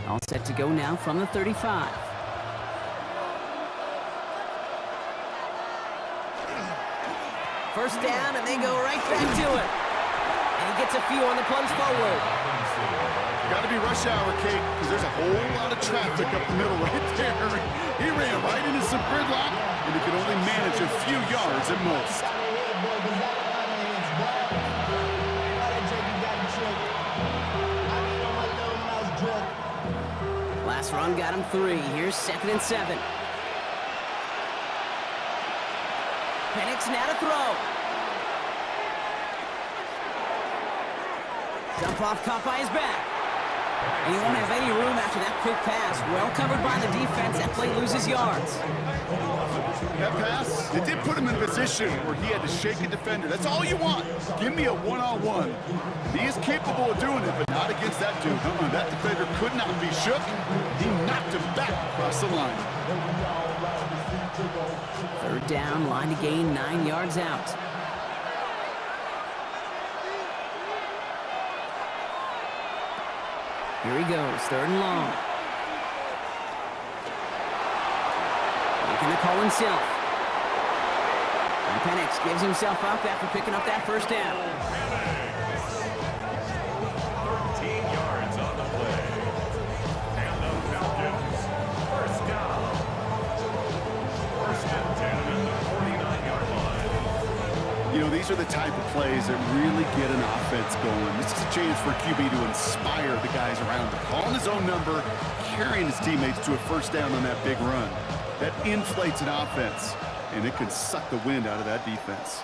All set to go now from the 35. First down, and they go right back to it. And he gets a few on the plunge forward. Got to be rush hour, Kate, because there's a whole lot of traffic up the middle right there. He ran right into some gridlock, and he could only manage a few yards at most. Last run got him 3. Here's 2nd and 7. Penix now to throw. Dump off caught by his back. And he won't have any room after that quick pass. Well covered by the defense. That play loses yards. That pass, it did put him in a position where he had to shake a defender. That's all you want. Give me a one-on-one. He is capable of doing it, but not against that dude. That defender could not be shook. He knocked him back across the line. 3rd down, line to gain 9 yards out. Here he goes, 3rd and long. Making the call himself. And Penix gives himself up after picking up that 1st down. 13 yards on the play. And the Falcons, first down. 1st and 10 at the 49-yard line. You know, these are the type of plays that really get an offense going. This is a chance for QB to inspire the guys around him. Calling his own number, carrying his teammates to a 1st down on that big run. That inflates an offense, and it can suck the wind out of that defense.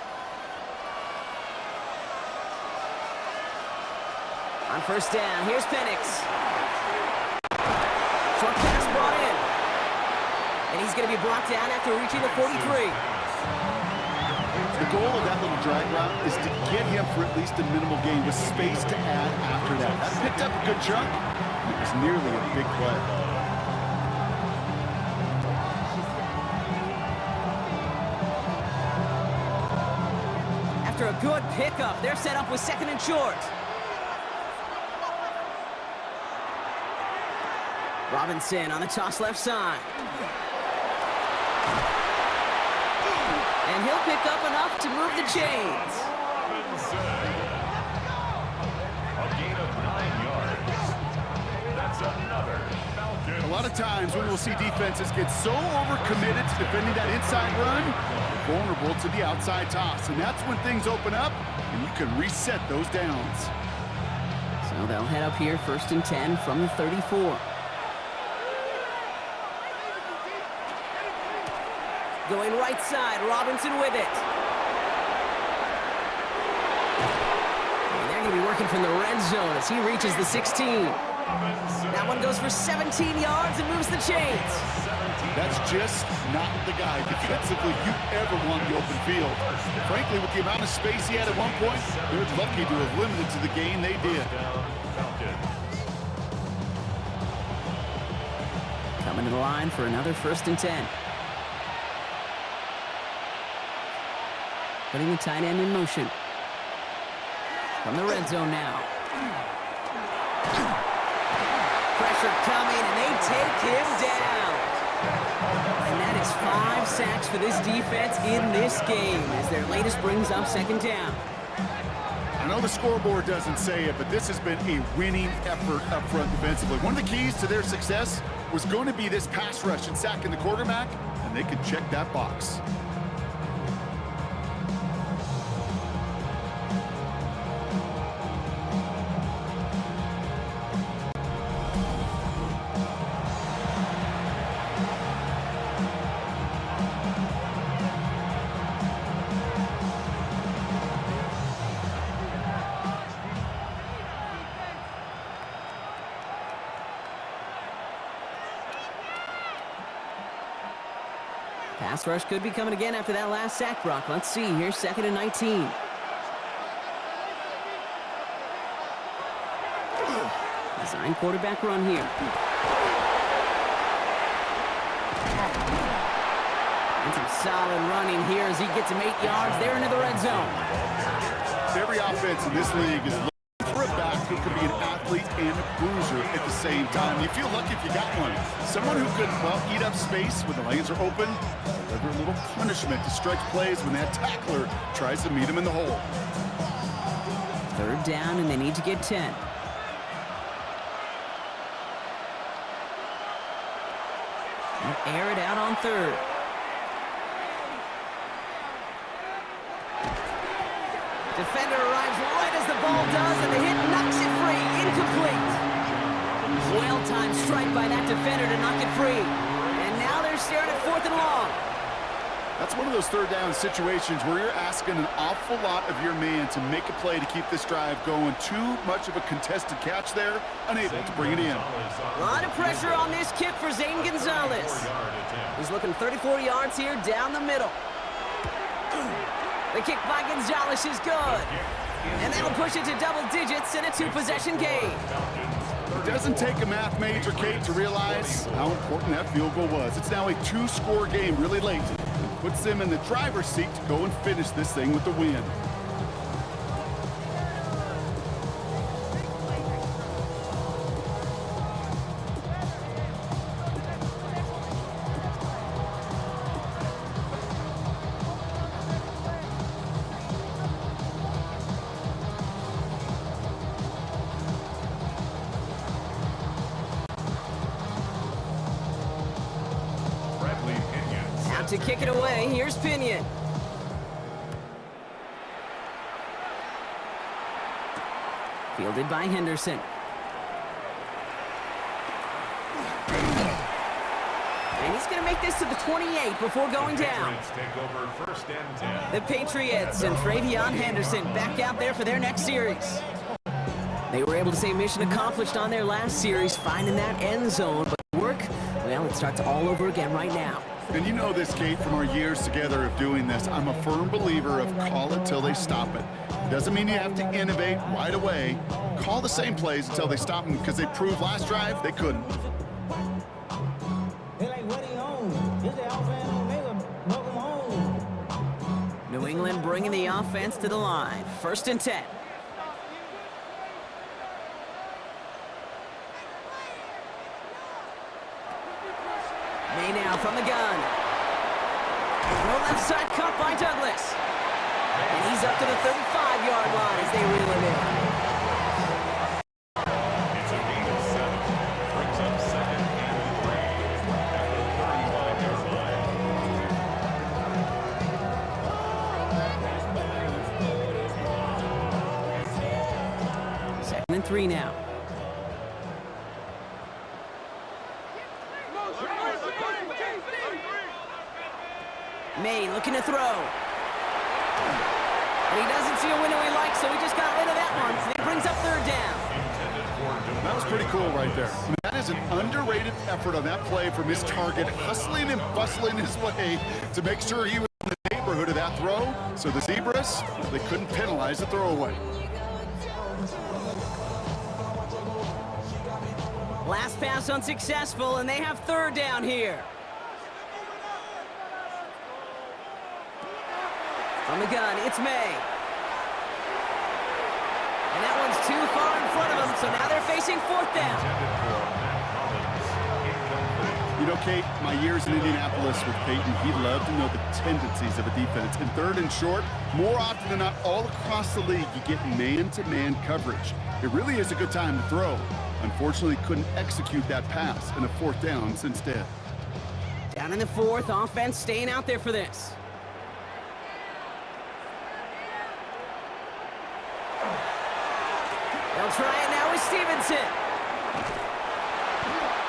On 1st down, here's Penix. Short pass brought in. And he's going to be brought down after reaching the 43. The goal of that little drag route is to get him for at least a minimal gain with space to add after that. That picked up a good chunk. It was nearly a big play. After a good pickup, they're set up with 2nd and short. Robinson on the toss left side. And he'll pick up enough to move the chains. A gain of 9 yards. That's another Falcons. A lot of times when we'll see defenses get so overcommitted to defending that inside run, they're vulnerable to the outside toss. And that's when things open up, and you can reset those downs. So they'll head up here 1st and 10 from the 34. Going right side, Robinson with it. And they're going to be working from the red zone as he reaches the 16. That one goes for 17 yards and moves the chains. That's just not the guy defensively you ever want in the open field. Frankly, with the amount of space he had at one point, they're lucky to have limited to the gain they did. to the line for another 1st and 10. Putting the tight end in motion. From the red zone now. Pressure coming, and they take him down. And that is 5 sacks for this defense in this game as their latest brings up 2nd down. I know the scoreboard doesn't say it, but this has been a winning effort up front defensively. One of the keys to their success was going to be this pass rush and sacking the quarterback, and they could check that box. Pass rush could be coming again after that last sack, Brock. Let's see. Here's 2nd and 19. Design quarterback run here. And some solid running here as he gets him 8 yards there into the red zone. Every offense in this league is looking for a back who can be an athlete and a bruiser at the same time. You feel lucky if you got one. Someone who could, well, eat up space when the lanes are open, deliver a little punishment to stretch plays when that tackler tries to meet him in the hole. 3rd down, and they need to get 10. They'll air it out on 3rd. Defender arrives right as the ball does, and the hit knocks it free. Incomplete. Well-timed strike by that defender to knock it free. And now they're staring at 4th and long. That's one of those 3rd down situations where you're asking an awful lot of your man to make a play to keep this drive going. Too much of a contested catch there, unable to bring it in. A lot of pressure on this kick for Zane Gonzalez. He's looking 34 yards here down the middle. The kick by Gonzalez is good. And that'll push it to double digits in a 2-possession game. It doesn't take a math major, Kate, to realize how important that field goal was. It's now a 2-score game really late. It puts them in the driver's seat to go and finish this thing with the win. To kick it away, here's Pinion. Fielded by Henderson. And he's going to make this to the 28 before going down. Take over 1st and 10. The Patriots and Travion Henderson back out there for their next series. They were able to say mission accomplished on their last series, finding that end zone. But work, well, it starts all over again right now. And you know this, Kate, from our years together of doing this. I'm a firm believer of call it till they stop it. It doesn't mean you have to innovate right away. Call the same plays until they stop them, because they proved last drive they couldn't. New England bringing the offense to the line. 1st and 10. May now from the gun. Throw left side cut by Douglas. And he's up to the 35-yard line as they reel him in. It's a gain of 7. Brings up 2nd and 3 at the 35-yard line. 2nd and 3 now. May looking to throw. And he doesn't see a window he likes, so he just got rid of that one. And he brings up 3rd down. That was pretty cool right there. I mean, that is an underrated effort on that play from his target, hustling and bustling his way to make sure he was in the neighborhood of that throw. So the Zebras, they couldn't penalize the throwaway. Last pass unsuccessful, and they have third down here. From the gun, it's May. And that one's too far in front of them, so now they're facing fourth down. You know, Kate, my years in Indianapolis with Peyton, he loved to know the tendencies of a defense. In third and short, more often than not, all across the league, you get man-to-man coverage. It really is a good time to throw. Unfortunately, couldn't execute that pass, and a fourth down instead. Down in the fourth, offense staying out there for this. They'll try it now with Stevenson.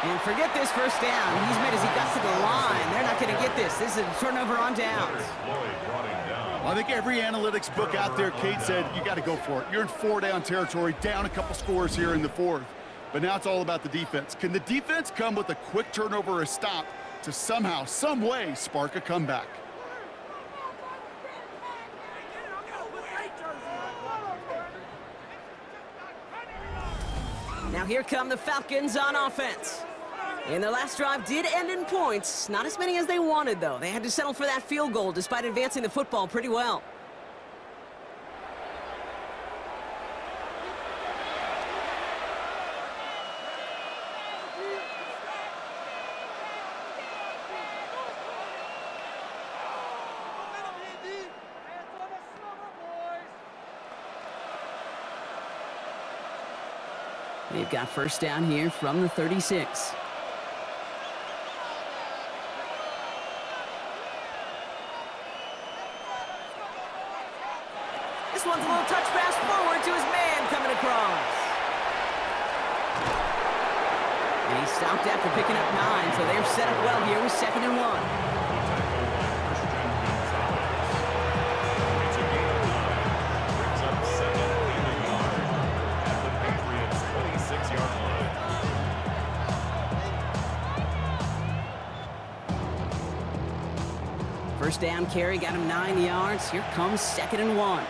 And forget this first down. He's made as he got to the line. They're not going to get this. This is a turnover on downs. Well, I think every analytics book out there, Kate, said you got to go for it. You're in four-down territory, down a couple scores here in the fourth. But now it's all about the defense. Can the defense come with a quick turnover or a stop to somehow, some way, spark a comeback? Now here come the Falcons on offense. And their last drive did end in points. Not as many as they wanted, though. They had to settle for that field goal despite advancing the football pretty well. They've got first down here from the 36. This one's a little touch pass forward to his man coming across. And he stopped after picking up 9, so they're set up well here with 2nd and 1. First down carry got him 9 yards. Here comes 2nd and 1.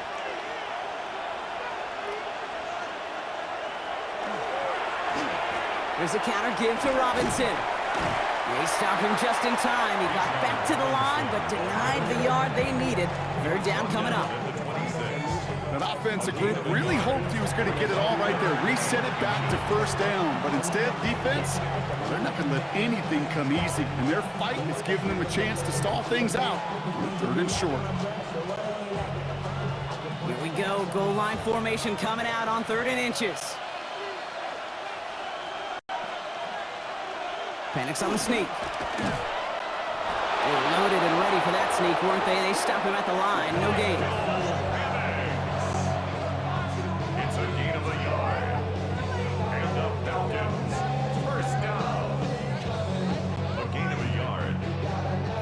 There's a counter give to Robinson. They stopped him just in time. He got back to the line, but denied the yard they needed. Third down coming up. That offensive group really hoped he was going to get it all right there, reset it back to first down. But instead, defense, they're not going to let anything come easy. And their fight is giving them a chance to stall things out. Third and short. Here we go. Goal line formation coming out on 3rd and inches. Panics on the sneak. They were loaded and ready for that sneak, weren't they? They stop him at the line. No gain. It's a gain of a yard. And the Falcons, first down. A gain of a yard.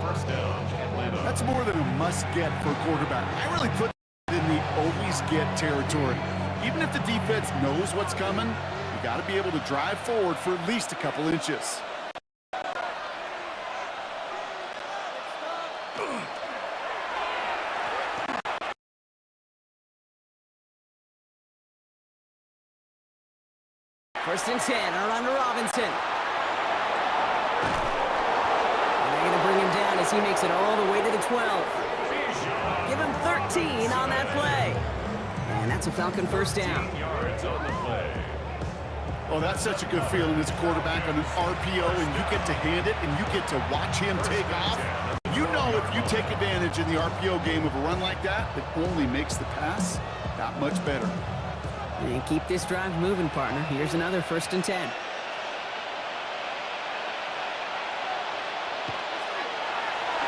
First down, Atlanta. That's more than a must-get for a quarterback. I really put it in the always-get territory. Even if the defense knows what's coming, you got to be able to drive forward for at least a couple inches. First and 10, around to Robinson. And they're going to bring him down as he makes it all the way to the 12. Give him 13 on that play. And that's a Falcon first down. Yards on the play. Oh, that's such a good feeling as a quarterback on an RPO, and you get to hand it, and you get to watch him take off. You know if you take advantage in the RPO game of a run like that, it only makes the pass that much better. And keep this drive moving, partner. Here's another 1st and 10.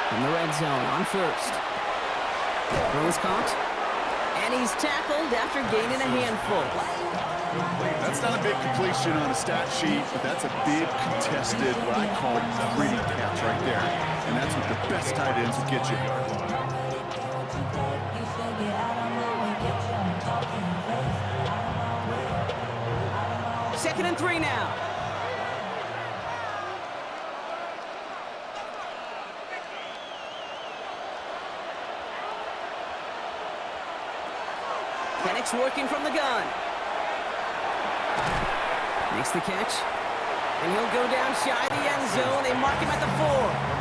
From the red zone on 1st. Throw is caught. And he's tackled after gaining a handful. That's not a big completion on a stat sheet, but that's a big contested, what I call gritty catch right there. And that's what the best tight ends will get you. 2nd and 3 now. Penix working from the gun. Makes the catch. And he'll go down shy of the end zone. They mark him at the 4.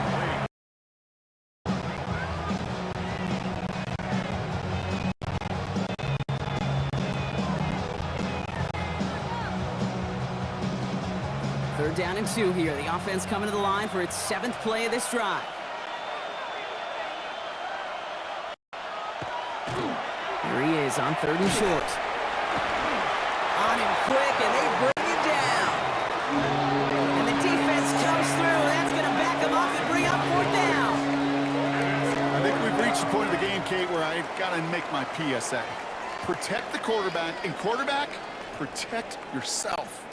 Third down and 2 here. The offense coming to the line for its 7th play of this drive. Here he is on 3rd and short. On him quick, and they bring him down. And the defense comes through. That's going to back him up and bring up 4th down. I think we've reached the point of the game, Kate, where I've got to make my PSA. Protect the quarterback, and quarterback, protect yourself.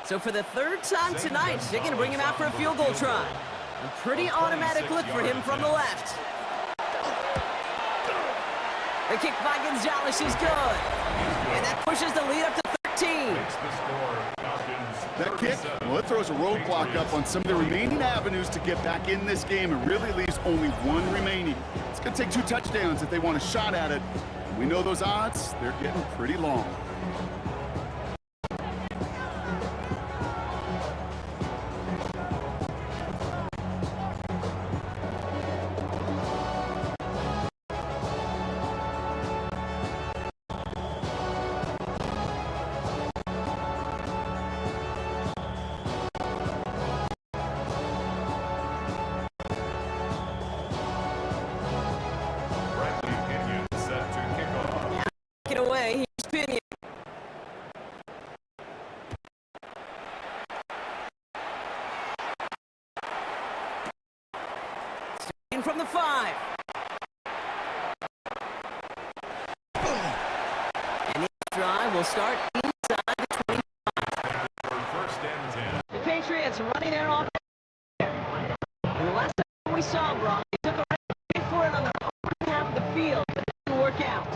So for the 3rd time tonight, they're going to bring him out for a field goal try. A pretty automatic look for him from the left. The kick by Gonzalez is good. And that pushes the lead up to 13. That kick, well, it throws a roadblock up on some of the remaining avenues to get back in this game and really leaves only 1 remaining. It's going to take 2 touchdowns if they want a shot at it. We know those odds, they're getting pretty long. From the 5. And this drive will start inside the 25. First and 10. The Patriots running their offense. And the last time we saw Brock, they took a right for it on the open half of the field, but it didn't work out.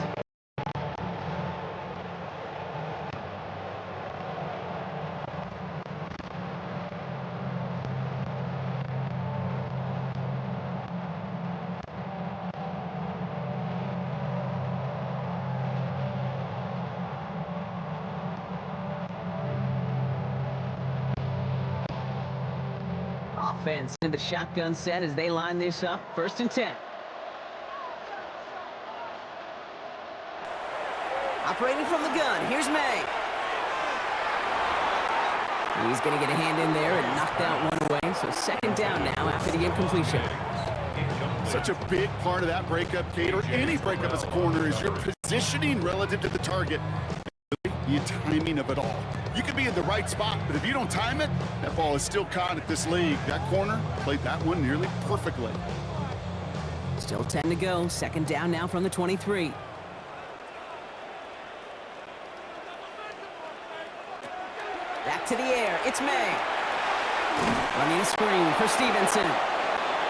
Offense in the shotgun set as they line this up. 1st and 10. Operating from the gun, here's May. He's going to get a hand in there and knock that one away. So 2nd down now after the incompletion. Such a big part of that breakup, Kate, or any breakup as a corner, is your positioning relative to the target. The timing of it all. You could be in the right spot, but if you don't time it, that ball is still caught at this league. That corner played that one nearly perfectly. Still 10 to go. 2nd down now from the 23. Back to the air. It's May. Running a screen for Stevenson.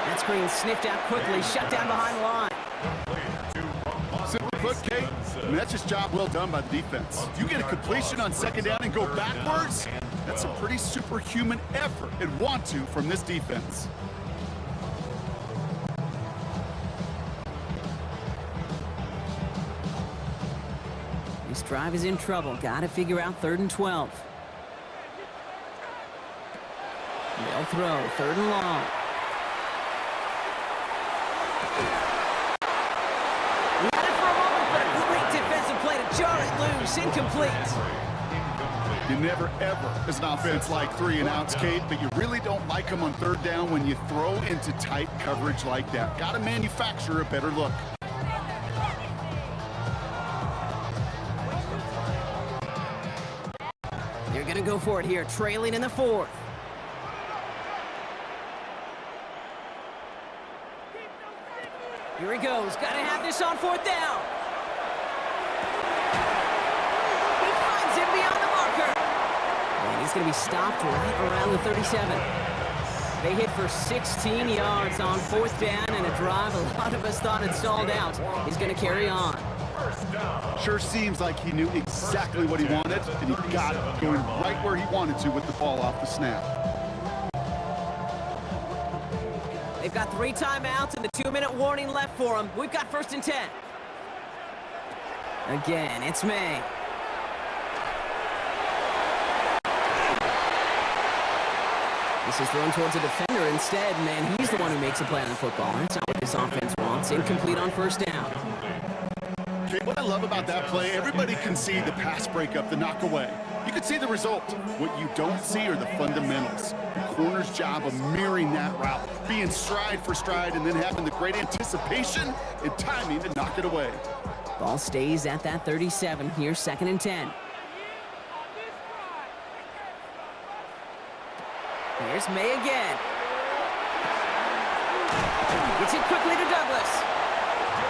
That screen sniffed out quickly, shut down behind the line. Simply put, Kate, that's just job well done by the defense. You get a completion on 2nd down and go backwards, that's a pretty superhuman effort and want to from this defense. This drive is in trouble. Got to figure out 3rd and 12. They'll throw 3rd and long. Jar it loose, incomplete. You never, ever, as an offense, like 3 and outs, Kate, but you really don't like them on 3rd down when you throw into tight coverage like that. Got to manufacture a better look. They're going to go for it here, trailing in the 4th. Here he goes. Got to have this on 4th down. He's going to be stopped right around the 37. They hit for 16 yards on 4th down, and a drive a lot of us thought had stalled out is going to carry on. First down. Sure seems like he knew exactly what he wanted, and he got it, going right where he wanted to with the ball off the snap. They've got 3 timeouts and the 2-minute warning left for them. We've got 1st and 10. Again, it's May. This is thrown towards a defender instead, and he's the one who makes a play on the football. That's not what this offense wants. Incomplete on 1st down. Okay, what I love about that play, everybody can see the pass breakup, the knock away. You can see the result. What you don't see are the fundamentals. The corner's job of mirroring that route, being stride for stride, and then having the great anticipation and timing to knock it away. Ball stays at that 37. Here's 2nd and 10. Here's May again. Gets it quickly to Douglas.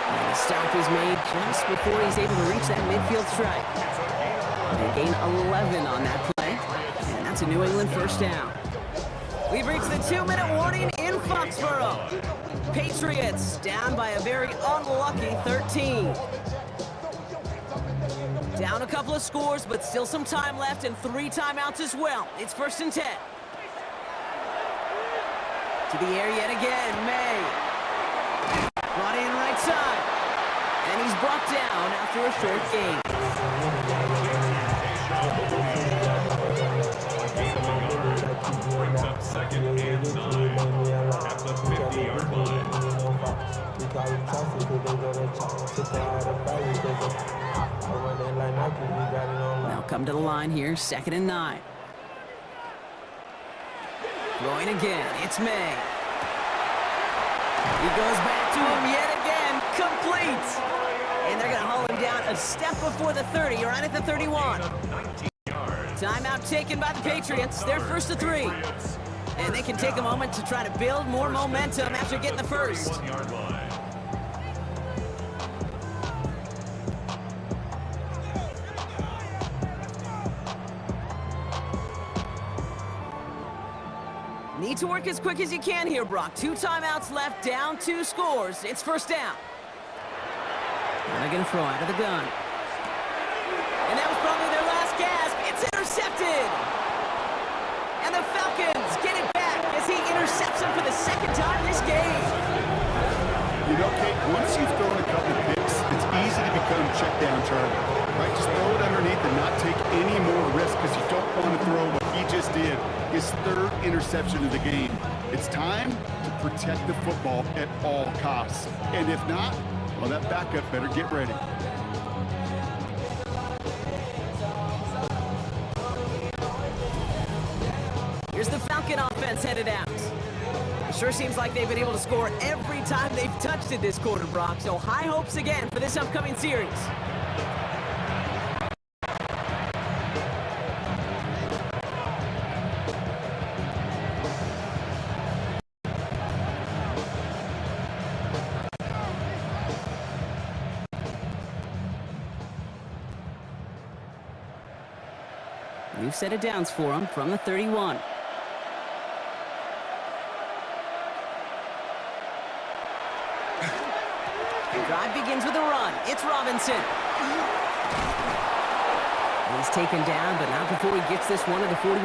And the stop is made just before he's able to reach that midfield strike. They gain 11 on that play. And that's a New England 1st down. We've reached the 2-minute warning in Foxborough. Patriots down by a very unlucky 13. Down a couple of scores, but still some time left and 3 timeouts as well. It's 1st and 10. To the air yet again, May. Brought in right side. And he's brought down after a short gain. Brings up 2nd and 9 at the 50-yard line. Now come to the line here, 2nd and 9. Throwing again, it's May. He goes back to him yet again, complete. And they're going to haul him down a step before the 30, right at the 31. Timeout taken by the Patriots. They're 1st to 3. And they can take a moment to try to build more momentum after getting the first. Need to work as quick as you can here, Brock. 2 timeouts left, down 2 scores. It's 1st down. Now they're going to throw out of the gun. And that was probably their last gasp. It's intercepted. And the Falcons get it back as he intercepts him for the 2nd time this game. You know, Kate, once you've thrown a couple picks, it's easy to become check down Charlie. Right? Just throw it underneath and not take any more risk because you don't want to throw what he just did. His 3rd interception of the game. It's time to protect the football at all costs. And if not, well, that backup better get ready. Here's the Falcon offense headed out. It sure seems like they've been able to score every time they've touched it this quarter, Brock. So high hopes again for this upcoming series. New set of downs for him from the 31. The drive begins with a run. It's Robinson. He's taken down, but not before he gets this one to the 41.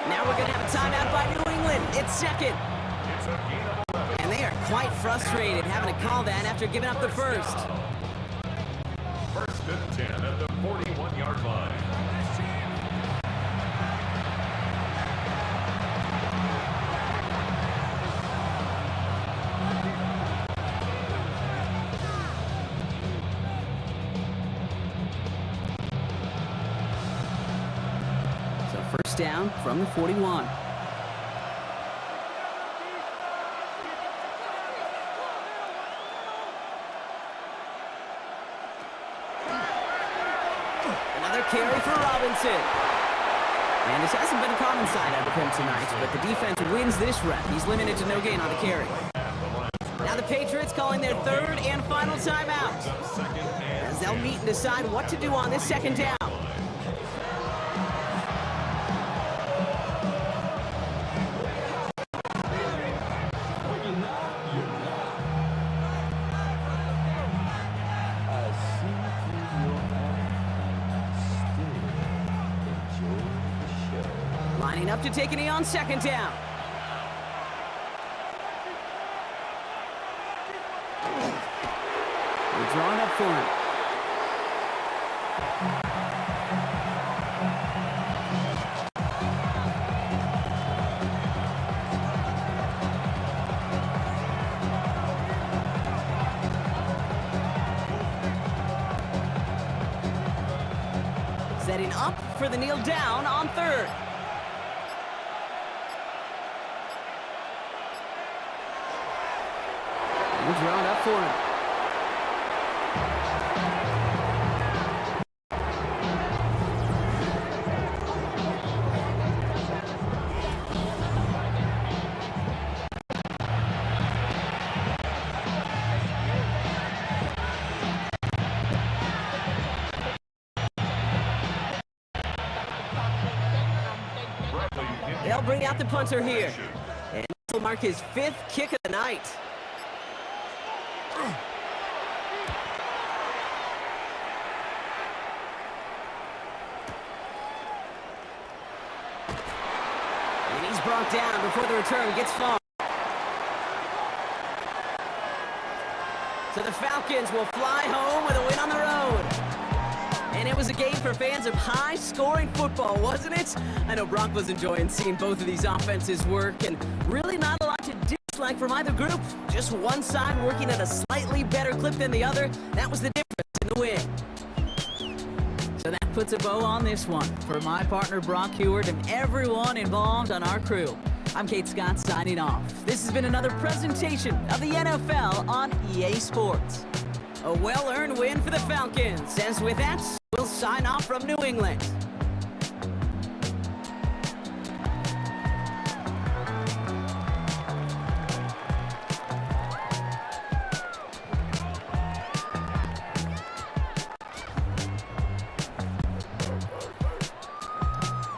Now we're going to have a timeout by New England. It's 2nd. And they are quite frustrated having to call that after giving up the first. 1st and 10 at the 41-yard line. So 1st down from the 41. Another carry for Robinson. And this hasn't been a common side out of him tonight, but the defense wins this rep. He's limited to no gain on the carry. Now the Patriots calling their 3rd and final timeout, as they'll meet and decide what to do on this 2nd down. up to take a knee on second down. They're drawing up for him. Setting up for the kneel down on third. We're drawn up for him. They'll bring out the punter here. And this will mark his 5th kick of the night. And he's brought down before the return gets far. So the Falcons will fly home with a win on the road. And it was a game for fans of high-scoring football, wasn't it? I know Brock was enjoying seeing both of these offenses work, and really not a lot to dislike from either group. Just one side working at a slightly better clip than the other. That was the difference in the win. So that puts a bow on this one. For my partner, Brock Heward, and everyone involved on our crew, I'm Kate Scott signing off. This has been another presentation of the NFL on EA Sports. A well-earned win for the Falcons, as with that, we'll sign off from New England.